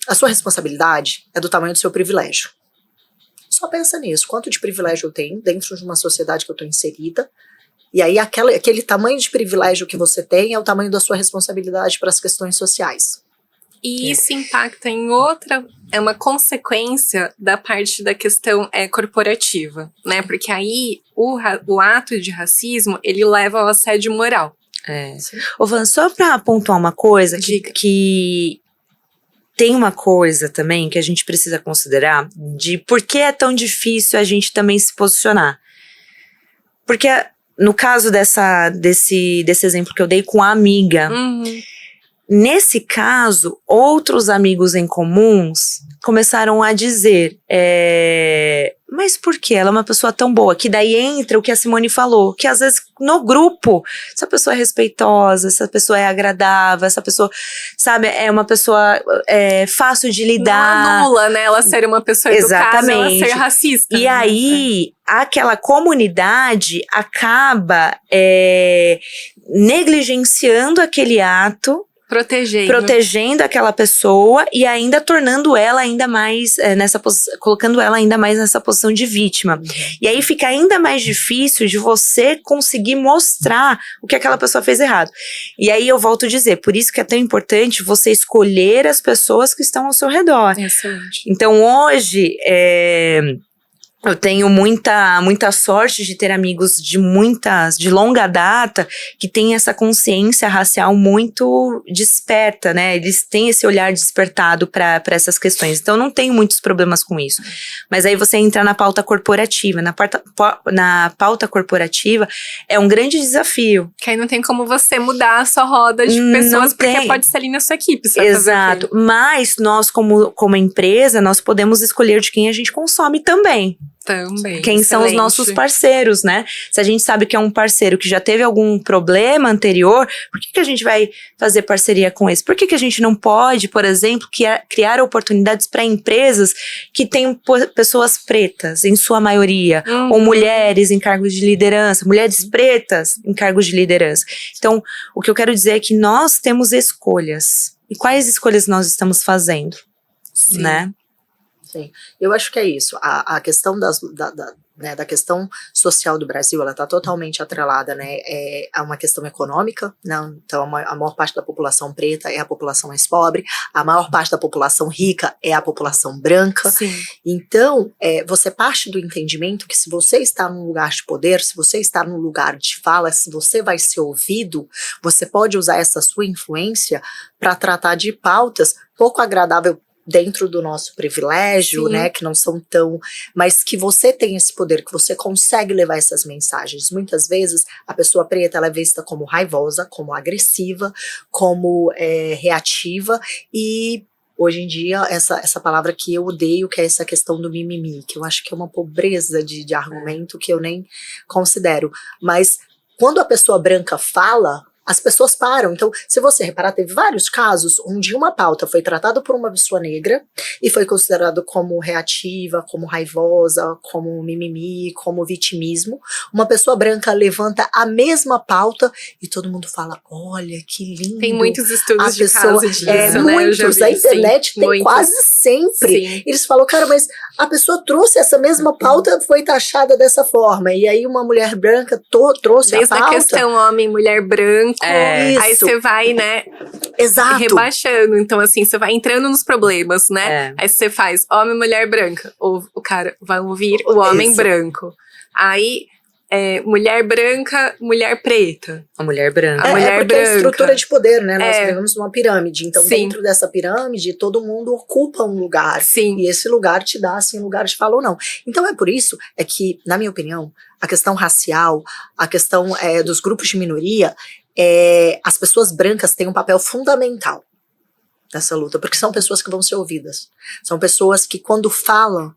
a sua responsabilidade é do tamanho do seu privilégio. Só pensa nisso, quanto de privilégio eu tenho dentro de uma sociedade que eu estou inserida, e aí aquele tamanho de privilégio que você tem é o tamanho da sua responsabilidade para as questões sociais. E isso impacta em outra, é uma consequência da parte da questão corporativa, né? Porque aí o ato de racismo, ele leva ao assédio moral. Ô Van, só pra pontuar uma coisa, que tem uma coisa também que a gente precisa considerar, de por que é tão difícil a gente também se posicionar. Porque no caso desse exemplo que eu dei com a amiga, nesse caso, outros amigos em comuns começaram a dizer, mas por que ela é uma pessoa tão boa? Que daí entra o que a Simone falou, que às vezes no grupo, essa pessoa é respeitosa, essa pessoa é agradável, essa pessoa, sabe, é uma pessoa fácil de lidar. Não anula, né, ela ser uma pessoa educada, ela ser racista. E aí, aquela comunidade acaba negligenciando aquele ato, protegendo aquela pessoa e ainda tornando ela ainda mais colocando ela ainda mais nessa posição de vítima. E aí fica ainda mais difícil de você conseguir mostrar o que aquela pessoa fez errado. E aí eu volto a dizer, por isso que é tão importante você escolher as pessoas que estão ao seu redor. Excelente. Então hoje eu tenho muita sorte de ter amigos de longa data que têm essa consciência racial muito desperta, né? Eles têm esse olhar despertado para essas questões. Então, eu não tenho muitos problemas com isso. Mas aí você entra na pauta corporativa. Na pauta corporativa é um grande desafio. Que aí não tem como você mudar a sua roda de pessoas, porque pode ser ali na sua equipe. Exato. Mas nós, como empresa, nós podemos escolher de quem a gente consome também. Quem excelente. São os nossos parceiros, né? Se a gente sabe que é um parceiro que já teve algum problema anterior, por que a gente vai fazer parceria com esse? Por que a gente não pode, por exemplo, criar oportunidades para empresas que têm pessoas pretas, em sua maioria, ou mulheres em cargos de liderança, mulheres pretas em cargos de liderança. Então, o que eu quero dizer é que nós temos escolhas. E quais escolhas nós estamos fazendo? Sim. Né? Sim, eu acho que é isso. A questão da questão social do Brasil, ela está totalmente atrelada, né, a uma questão econômica, né? Então a maior parte da população preta é a população mais pobre, a maior parte da população rica é a população branca. Sim. Então você parte do entendimento que se você está num lugar de poder, se você está num lugar de fala, se você vai ser ouvido, você pode usar essa sua influência para tratar de pautas pouco agradáveis dentro do nosso privilégio, né, que não são tão, mas que você tem esse poder, que você consegue levar essas mensagens. Muitas vezes a pessoa preta, ela é vista como raivosa, como agressiva, como reativa, e hoje em dia essa palavra que eu odeio, que é essa questão do mimimi, que eu acho que é uma pobreza de argumento que eu nem considero, mas quando a pessoa branca fala, as pessoas param. Então, se você reparar, teve vários casos onde uma pauta foi tratada por uma pessoa negra e foi considerado como reativa, como raivosa, como mimimi, como vitimismo. Uma pessoa branca levanta a mesma pauta e todo mundo fala, olha, que lindo. Tem muitos estudos a de pessoa, caso disso, né? Muitos, a internet tem muitos. quase sempre. Eles falam, cara, mas a pessoa trouxe essa mesma pauta, foi taxada dessa forma. E aí uma mulher branca trouxe desde a pauta. Desde a questão homem, mulher branca. Aí você vai, né, rebaixando. Então, assim, você vai entrando nos problemas, né? Aí você faz homem, mulher branca. Ou o cara vai ouvir o homem branco. Aí, mulher branca, mulher preta. A mulher branca. A mulher porque branca. É a estrutura de poder, né? Nós vivemos numa pirâmide. Então, dentro dessa pirâmide, todo mundo ocupa um lugar. Sim. E esse lugar te dá, assim, lugar de fala ou não. Então, é por isso que, na minha opinião, a questão racial, a questão dos grupos de minoria, as pessoas brancas têm um papel fundamental nessa luta, porque são pessoas que vão ser ouvidas. São pessoas que, quando falam,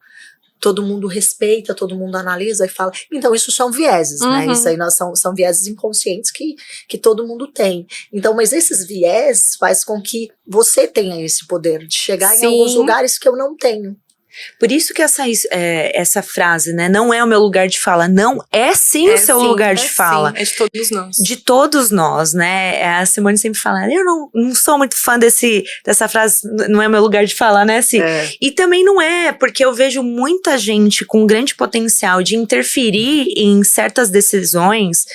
todo mundo respeita, todo mundo analisa e fala. Então, isso são vieses, né? Isso aí são vieses inconscientes que todo mundo tem. Então, mas esses vieses faz com que você tenha esse poder de chegar em alguns lugares que eu não tenho. Por isso que essa frase, né, não é o meu lugar de fala, não, é sim o seu lugar de fala. Sim, é de todos nós. De todos nós, né, a Simone sempre fala, eu não sou muito fã dessa frase, não é o meu lugar de falar, né, assim. E também não é, porque eu vejo muita gente com grande potencial de interferir em certas decisões,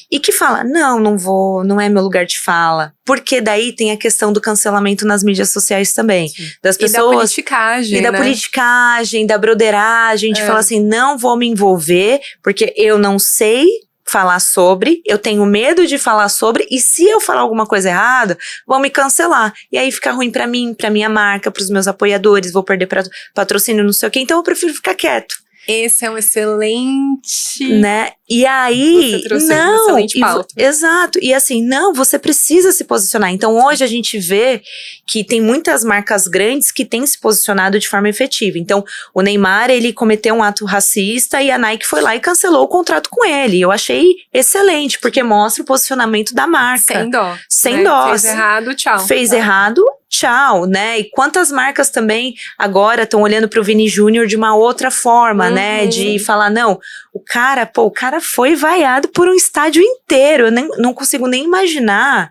e que fala, não vou, não é meu lugar de fala. Porque daí tem a questão do cancelamento nas mídias sociais também. Sim. Das pessoas. E da politicagem, da politicagem, da broderagem, de falar assim, não vou me envolver, porque eu não sei falar sobre, eu tenho medo de falar sobre, e se eu falar alguma coisa errada, vão me cancelar. E aí fica ruim pra mim, pra minha marca, pros meus apoiadores, vou perder patrocínio, não sei o quê. Então eu prefiro ficar quieto. Esse é um excelente... Né? E aí, não, um excelente pauta. Exato, e assim, não, você precisa se posicionar. Então hoje a gente vê que tem muitas marcas grandes que têm se posicionado de forma efetiva. Então o Neymar, ele cometeu um ato racista e a Nike foi lá e cancelou o contrato com ele. Eu achei excelente, porque mostra o posicionamento da marca. Sem dó. Sem dó. Fez errado, tchau. Fez errado, tchau, né? E quantas marcas também agora estão olhando pro Vini Júnior de uma outra forma, né? De falar, não, o cara foi vaiado por um estádio inteiro. Eu não consigo nem imaginar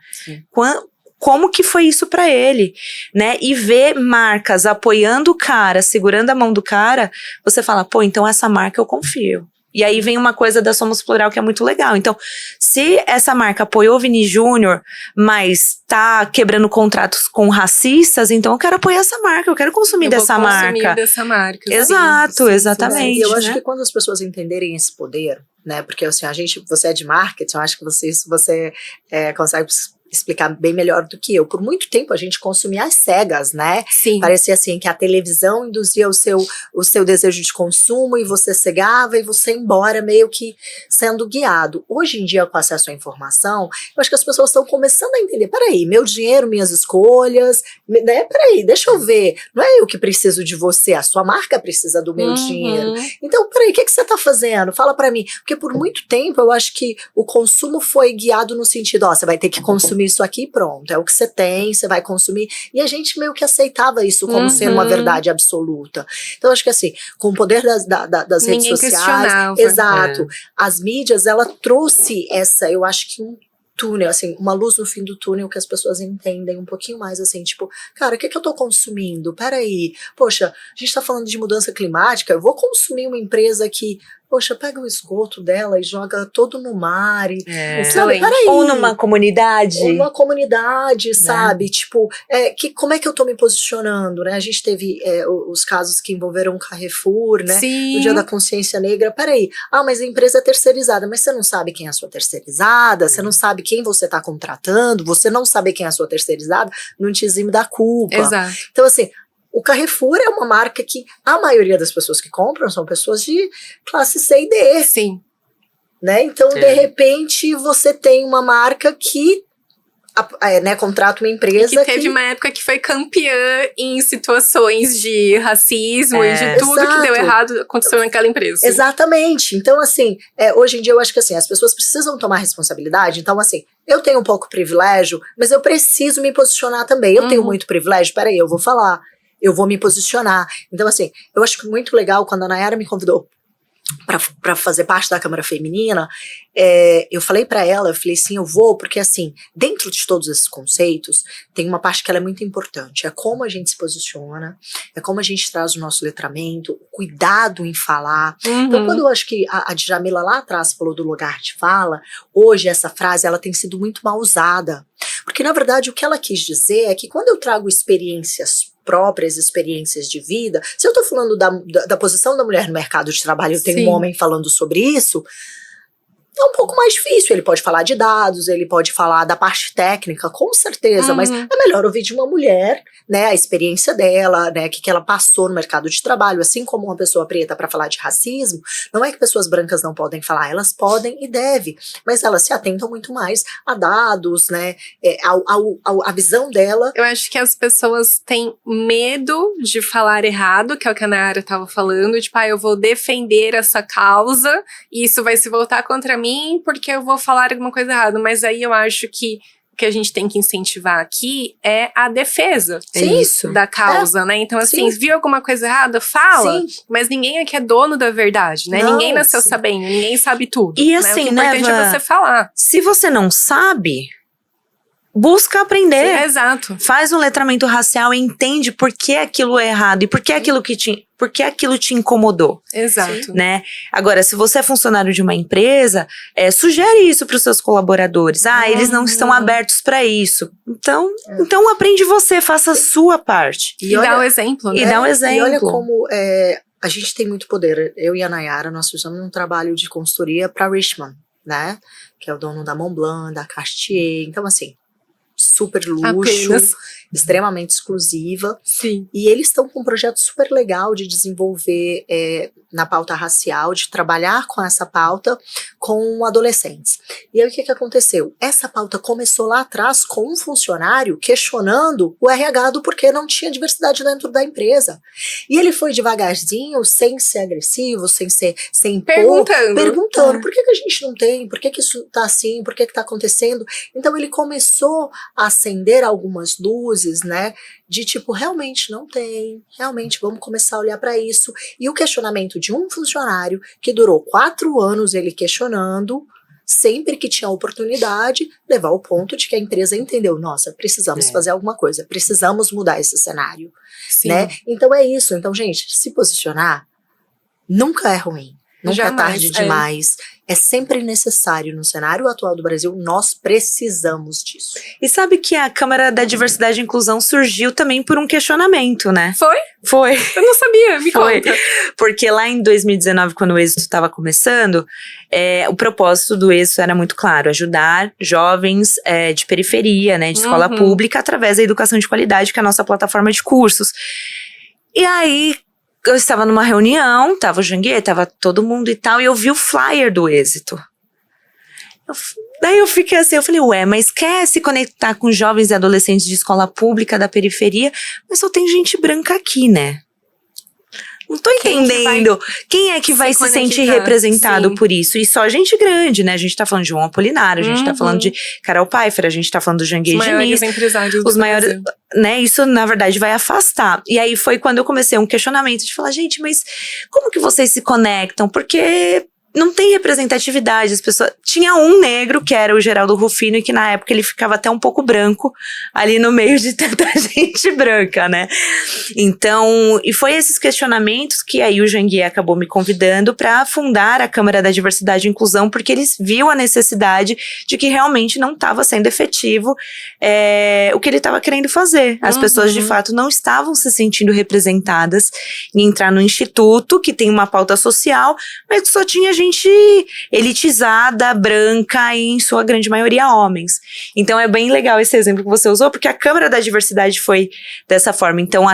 como que foi isso pra ele, né? E ver marcas apoiando o cara, segurando a mão do cara, você fala, então essa marca eu confio. E aí vem uma coisa da Somos Plural que é muito legal. Então, se essa marca apoiou o Vini Júnior, mas tá quebrando contratos com racistas, então eu quero apoiar essa marca, eu quero consumir dessa marca. Consumir dessa marca. Exato, exatamente. E eu acho que quando as pessoas entenderem esse poder, né, porque assim, você é de marketing, eu acho que você consegue explicar bem melhor do que eu. Por muito tempo a gente consumia às cegas, né? Sim. Parecia assim que a televisão induzia o seu desejo de consumo e você cegava e você ia embora meio que sendo guiado. Hoje em dia, com acesso à informação, eu acho que as pessoas estão começando a entender, peraí, meu dinheiro, minhas escolhas, né? Peraí, deixa eu ver, não é eu que preciso de você, a sua marca precisa do meu dinheiro. Então, peraí, o que você tá fazendo? Fala pra mim. Porque por muito tempo eu acho que o consumo foi guiado no sentido, você vai ter que consumir isso aqui, pronto, é o que você tem, você vai consumir, e a gente meio que aceitava isso como sendo uma verdade absoluta. Então acho que assim, com o poder das redes sociais, exato, as mídias, ela trouxe eu acho que um túnel, assim, uma luz no fim do túnel que as pessoas entendem um pouquinho mais, assim, tipo, cara, o que eu tô consumindo? Peraí, poxa, a gente tá falando de mudança climática, eu vou consumir uma empresa que, poxa, pega o esgoto dela e joga todo no mar, sabe, peraí. Ou numa comunidade. Sabe, tipo, como é que eu tô me posicionando, né? A gente teve os casos que envolveram o Carrefour, né? Sim. No Dia da Consciência Negra, peraí, mas a empresa é terceirizada, mas você não sabe quem é a sua terceirizada, você não sabe quem você tá contratando, você não saber quem é a sua terceirizada, não te exime da culpa. Exato. Então, assim, o Carrefour é uma marca que a maioria das pessoas que compram são pessoas de classe C e D. Sim. Né? Então, de repente, você tem uma marca que contrata uma empresa que teve uma época que foi campeã em situações de racismo e de tudo que deu errado aconteceu naquela empresa. Exatamente. Então, assim, hoje em dia eu acho que assim, as pessoas precisam tomar responsabilidade. Então, assim, eu tenho um pouco de privilégio, mas eu preciso me posicionar também. Eu tenho muito privilégio, peraí, eu vou falar. Eu vou me posicionar. Então, assim, eu acho muito legal quando a Nayara me convidou para fazer parte da Câmara Feminina, eu falei para ela, eu falei assim, eu vou, porque assim, dentro de todos esses conceitos, tem uma parte que ela é muito importante, é como a gente se posiciona, é como a gente traz o nosso letramento, o cuidado em falar. Então, quando eu acho que a Djamila lá atrás falou do lugar de fala, hoje essa frase, ela tem sido muito mal usada, porque na verdade o que ela quis dizer é que quando eu trago experiências próprias, experiências de vida, se eu tô falando da posição da mulher no mercado de trabalho, eu tenho um homem falando sobre isso, é um pouco mais difícil. Ele pode falar de dados, ele pode falar da parte técnica, com certeza, mas é melhor ouvir de uma mulher, né, a experiência dela, né, o que ela passou no mercado de trabalho, assim como uma pessoa preta para falar de racismo. Não é que pessoas brancas não podem falar, elas podem e devem, mas elas se atentam muito mais a dados, né, a visão dela. Eu acho que as pessoas têm medo de falar errado, que é o que a Nayara estava falando, tipo, eu vou defender essa causa e isso vai se voltar contra mim porque eu vou falar alguma coisa errada. Mas aí eu acho que o que a gente tem que incentivar aqui é a defesa da causa, né? Então, assim, viu alguma coisa errada? Fala. Sim. Mas ninguém aqui é dono da verdade, né? Não, ninguém nasceu sabendo, ninguém sabe tudo. E assim, né? O importante é você falar. Se você não sabe, busca aprender. Sim, exato. Faz um letramento racial e entende por que aquilo é errado e por que aquilo te incomodou. Exato. Né? Agora, se você é funcionário de uma empresa, sugere isso para os seus colaboradores. Eles não estão abertos para isso. Então aprende você, faça a sua parte. E dá o exemplo, né? E dá um exemplo. E olha como a gente tem muito poder. Eu e a Nayara, nós fizemos um trabalho de consultoria para Richemont, né? Que é o dono da Montblanc, da Cartier. Então, assim, super luxo, extremamente exclusiva. Sim. E eles estão com um projeto super legal de desenvolver na pauta racial, de trabalhar com essa pauta com adolescentes. E aí o que aconteceu? Essa pauta começou lá atrás com um funcionário questionando o RH do porquê não tinha diversidade dentro da empresa. E ele foi devagarzinho, sem ser agressivo, sem impor, perguntando por que a gente não tem, por que isso tá assim, por que tá acontecendo. Então ele começou a acender algumas luzes, né, de tipo, realmente não tem, realmente vamos começar a olhar para isso. E o questionamento de um funcionário que durou 4 anos ele questionando, sempre que tinha oportunidade, levar ao ponto de que a empresa entendeu, nossa, precisamos fazer alguma coisa, precisamos mudar esse cenário, né? Então é isso. Então, gente, se posicionar nunca é ruim. Nunca é tarde demais. É sempre necessário. No cenário atual do Brasil, nós precisamos disso. E sabe que a Câmara da Diversidade e Inclusão surgiu também por um questionamento, né? Foi? Foi. Eu não sabia, me conta. Porque lá em 2019, quando o Êxito estava começando, o propósito do Êxito era muito claro, ajudar jovens de periferia, né, de escola pública, através da educação de qualidade, que é a nossa plataforma de cursos. E aí, eu estava numa reunião, tava o Janguier, tava todo mundo e tal, e eu vi o flyer do Êxito. Daí eu fiquei assim, eu falei, mas quer se conectar com jovens e adolescentes de escola pública da periferia, mas só tem gente branca aqui, né? Não tô entendendo quem é que vai se sentir representado por isso. E só gente grande, né? A gente tá falando de João Apolinário, a gente tá falando de Carol Pfeiffer, a gente tá falando do Janguier Diniz. Os maiores empresários do Brasil. Né? Isso, na verdade, vai afastar. E aí foi quando eu comecei um questionamento de falar, gente, mas como que vocês se conectam? Porque não tem representatividade, as pessoas... Tinha um negro, que era o Geraldo Rufino, e que na época ele ficava até um pouco branco, ali no meio de tanta gente branca, né? Então, e foi esses questionamentos que aí o Janguier acabou me convidando para fundar a Câmara da Diversidade e Inclusão, porque eles viu a necessidade de que realmente não estava sendo efetivo o que ele estava querendo fazer. As pessoas, de fato, não estavam se sentindo representadas em entrar no instituto, que tem uma pauta social, mas que só tinha gente elitizada, branca e, em sua grande maioria, homens. Então, é bem legal esse exemplo que você usou, porque a Câmara da Diversidade foi dessa forma. Então,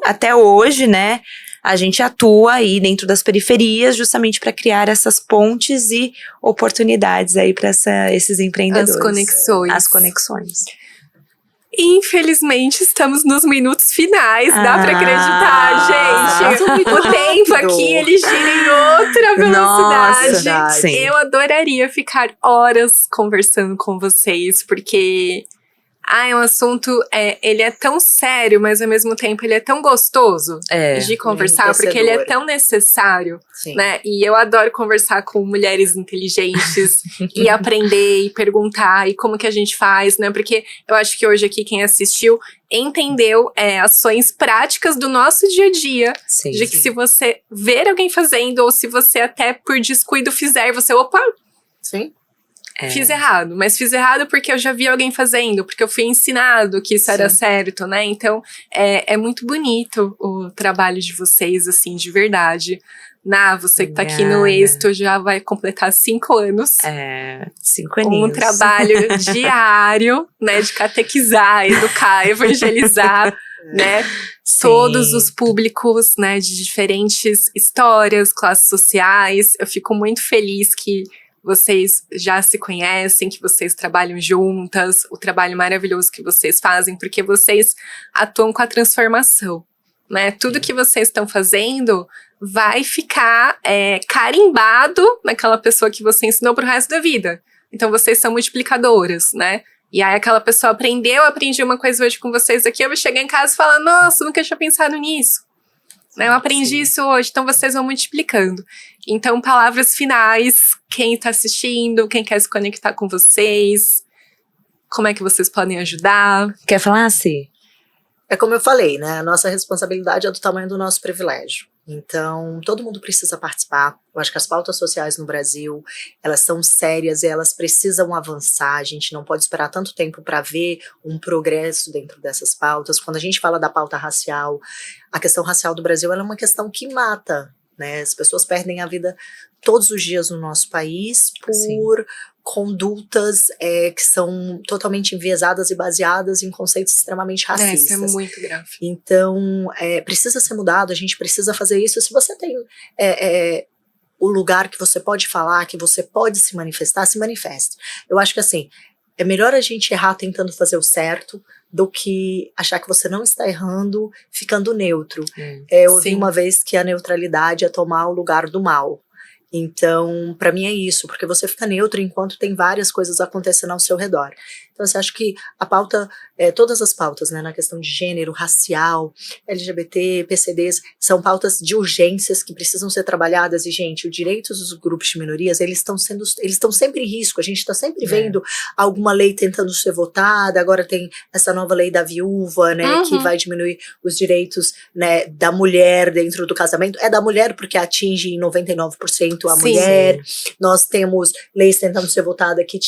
até hoje, né, a gente atua aí dentro das periferias justamente para criar essas pontes e oportunidades aí para esses empreendedores. As conexões. Infelizmente, estamos nos minutos finais. Dá pra acreditar, gente. O tempo aqui, ele gira em outra velocidade. Nossa, eu adoraria ficar horas conversando com vocês, porque... é um assunto, ele é tão sério, mas ao mesmo tempo ele é tão gostoso de conversar, porque ele é tão necessário, né? E eu adoro conversar com mulheres inteligentes e aprender e perguntar e como que a gente faz, né? Porque eu acho que hoje aqui quem assistiu entendeu ações práticas do nosso dia a dia, de que se você ver alguém fazendo ou se você até por descuido fizer, você, fiz errado, mas fiz errado porque eu já vi alguém fazendo, porque eu fui ensinado que isso era certo, né? Então, é muito bonito o trabalho de vocês, assim, de verdade, Você que tá aqui no Êxito já vai completar 5 anos. 5 aninhos. Um trabalho diário, né, de catequizar, educar, evangelizar, né, todos os públicos, né, de diferentes histórias, classes sociais. Eu fico muito feliz que vocês já se conhecem, que vocês trabalham juntas, o trabalho maravilhoso que vocês fazem, porque vocês atuam com a transformação, né? Tudo que vocês estão fazendo vai ficar carimbado naquela pessoa que você ensinou pro resto da vida. Então vocês são multiplicadoras, né? E aí aquela pessoa aprendi uma coisa hoje com vocês aqui, eu vou chegar em casa e falar, nossa, nunca tinha pensado nisso. Eu aprendi isso hoje, então vocês vão multiplicando. Então, palavras finais, quem tá assistindo, quem quer se conectar com vocês, como é que vocês podem ajudar? Quer falar, Cí? É como eu falei, né? A nossa responsabilidade é do tamanho do nosso privilégio. Então, todo mundo precisa participar. Eu acho que as pautas sociais no Brasil, elas são sérias e elas precisam avançar. A gente não pode esperar tanto tempo para ver um progresso dentro dessas pautas. Quando a gente fala da pauta racial, a questão racial do Brasil ela é uma questão que mata, né? As pessoas perdem a vida todos os dias no nosso país por condutas que são totalmente enviesadas e baseadas em conceitos extremamente racistas. Isso é muito grave. Então, precisa ser mudado, a gente precisa fazer isso. Se você tem o lugar que você pode falar, que você pode se manifestar, se manifeste. Eu acho que assim, é melhor a gente errar tentando fazer o certo do que achar que você não está errando ficando neutro. Eu ouvi uma vez que a neutralidade é tomar o lugar do mal. Então, para mim é isso, porque você fica neutro enquanto tem várias coisas acontecendo ao seu redor. Então, você acha que a pauta, todas as pautas, né, na questão de gênero, racial, LGBT, PCDs, são pautas de urgências que precisam ser trabalhadas. E, gente, os direitos dos grupos de minorias, eles estão sempre em risco. A gente está sempre vendo alguma lei tentando ser votada. Agora tem essa nova lei da viúva, né, que vai diminuir os direitos, né, da mulher dentro do casamento. É da mulher porque atinge em 99% a mulher. Nós temos leis tentando ser votada que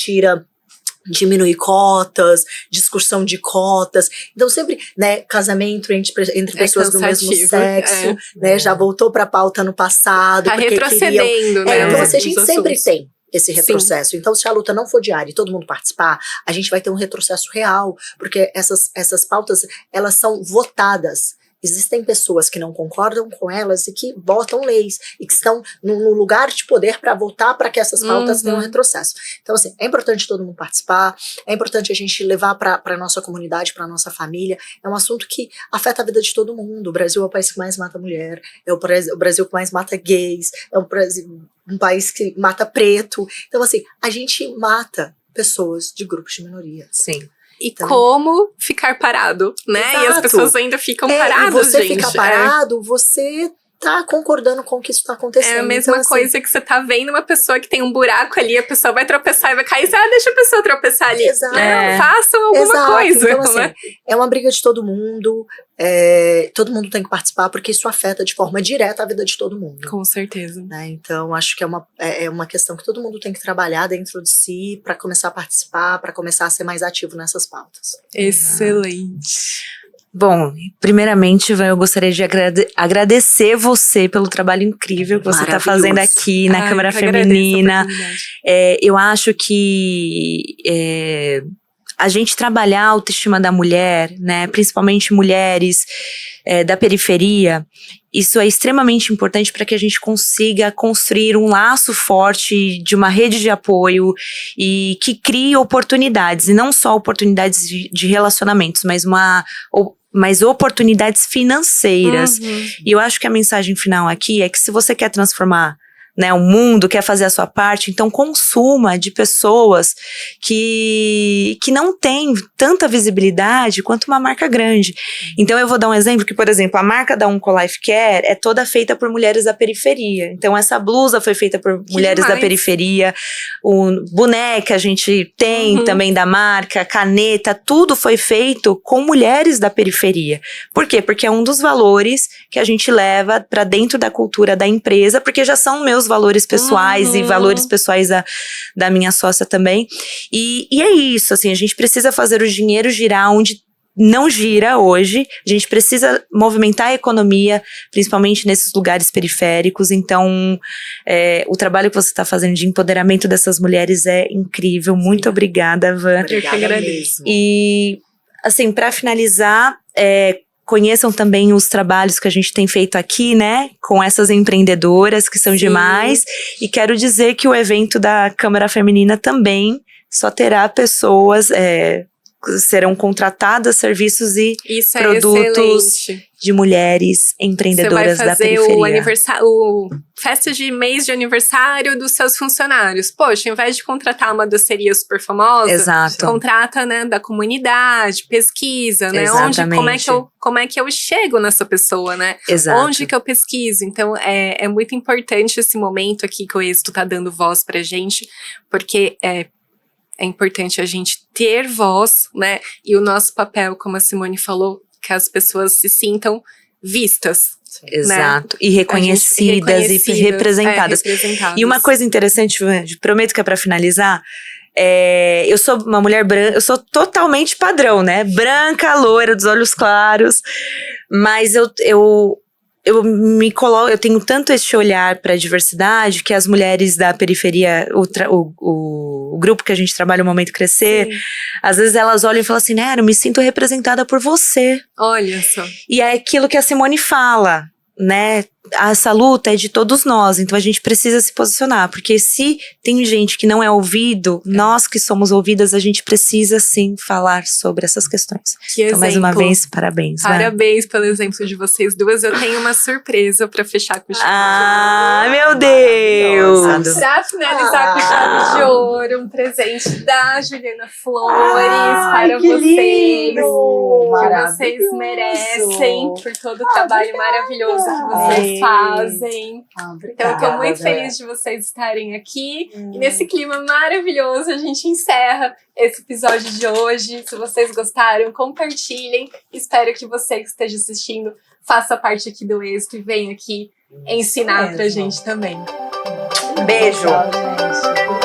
diminui cotas, discussão de cotas. Então sempre, né, casamento entre pessoas do mesmo sexo, né, já voltou para a pauta no passado. Tá retrocedendo, né? Então assim, a gente sempre tem esse retrocesso. Então, se a luta não for diária e todo mundo participar, a gente vai ter um retrocesso real, porque essas pautas, elas são votadas. Existem pessoas que não concordam com elas e que botam leis e que estão no lugar de poder para votar para que essas pautas tenham retrocesso. Então, assim, é importante todo mundo participar, é importante a gente levar para a nossa comunidade, para a nossa família. É um assunto que afeta a vida de todo mundo. O Brasil é o país que mais mata mulher, é o Brasil que mais mata gays, é um país que mata preto. Então, assim, a gente mata pessoas de grupos de minoria. Sim. E então, como ficar parado, né? Exato. E as pessoas ainda ficam paradas, e você gente. Ficar parado, você tá concordando com o que isso tá acontecendo. É a mesma então, coisa assim, que você tá vendo uma pessoa que tem um buraco ali, a pessoa vai tropeçar e vai cair, deixa a pessoa tropeçar ali. Exato. Façam alguma coisa. Então, assim, é uma briga de todo mundo tem que participar, porque isso afeta de forma direta a vida de todo mundo. Com certeza. Né? Então, acho que é uma questão que todo mundo tem que trabalhar dentro de si para começar a participar, para começar a ser mais ativo nessas pautas. Excelente. Bom, primeiramente eu gostaria de agradecer você pelo trabalho incrível que você está fazendo aqui na Câmara Feminina. Eu acho que a gente trabalhar a autoestima da mulher, né, principalmente mulheres da periferia, isso é extremamente importante para que a gente consiga construir um laço forte de uma rede de apoio e que crie oportunidades, e não só oportunidades de relacionamentos, mas oportunidades financeiras. E eu acho que a mensagem final aqui é que se você quer transformar, né, o mundo, quer fazer a sua parte, então consuma de pessoas que não têm tanta visibilidade quanto uma marca grande. Então eu vou dar um exemplo que, por exemplo, a marca da Oncolife Care é toda feita por mulheres da periferia. Então essa blusa foi feita por mulheres da periferia, o boneca a gente tem também da marca, caneta, tudo foi feito com mulheres da periferia. Por quê? Porque é um dos valores que a gente leva para dentro da cultura da empresa, porque já são meus valores pessoais e valores pessoais da minha sócia também. E é isso, assim, a gente precisa fazer o dinheiro girar onde não gira hoje, a gente precisa movimentar a economia, principalmente nesses lugares periféricos, então o trabalho que você está fazendo de empoderamento dessas mulheres é incrível, muito obrigada, Van. Obrigada, Eu que agradeço. E, assim, para finalizar, conheçam também os trabalhos que a gente tem feito aqui, né, com essas empreendedoras que são demais, e quero dizer que o evento da Câmara Feminina também só terá pessoas, serão contratadas serviços e Isso produtos excelente. de mulheres empreendedoras da Você vai periferia. fazer o festa de mês de aniversário dos seus funcionários. Poxa, ao invés de contratar uma doceria super famosa, Exato. contrata, né, da comunidade, pesquisa, né? Exatamente. Como é que eu chego nessa pessoa, né? Exato. Onde que eu pesquiso? Então, é muito importante esse momento aqui que o Êxito tá dando voz pra gente, porque é importante a gente ter voz, né? E o nosso papel, como a Simone falou, que as pessoas se sintam vistas. Exato. Né? E reconhecidas e representadas. E uma coisa interessante, prometo que é pra finalizar, eu sou uma mulher branca, eu sou totalmente padrão, né? Branca, loira, dos olhos claros, mas eu me coloco, eu tenho tanto esse olhar para a diversidade que as mulheres da periferia, o grupo que a gente trabalha, o Momento Crescer, sim, às vezes elas olham e falam assim, né, eu me sinto representada por você. Olha só. E é aquilo que a Simone fala, né? Essa luta é de todos nós, então a gente precisa se posicionar, porque se tem gente que não é ouvido, nós que somos ouvidas, a gente precisa sim falar sobre essas questões. Que então, mais uma vez, parabéns. Parabéns pelo exemplo de vocês duas. Eu tenho uma surpresa pra fechar com o chave meu Deus! Pra finalizar com chave de ouro, um presente da Juliana Flores para vocês. Que vocês merecem por todo o trabalho maravilhoso que vocês fazem. Então eu tô muito feliz de vocês estarem aqui. E nesse clima maravilhoso a gente encerra esse episódio de hoje. Se vocês gostaram, compartilhem. Espero que você que esteja assistindo faça parte aqui do Êxito e venha aqui ensinar pra gente também. Beijo! Tchau, gente.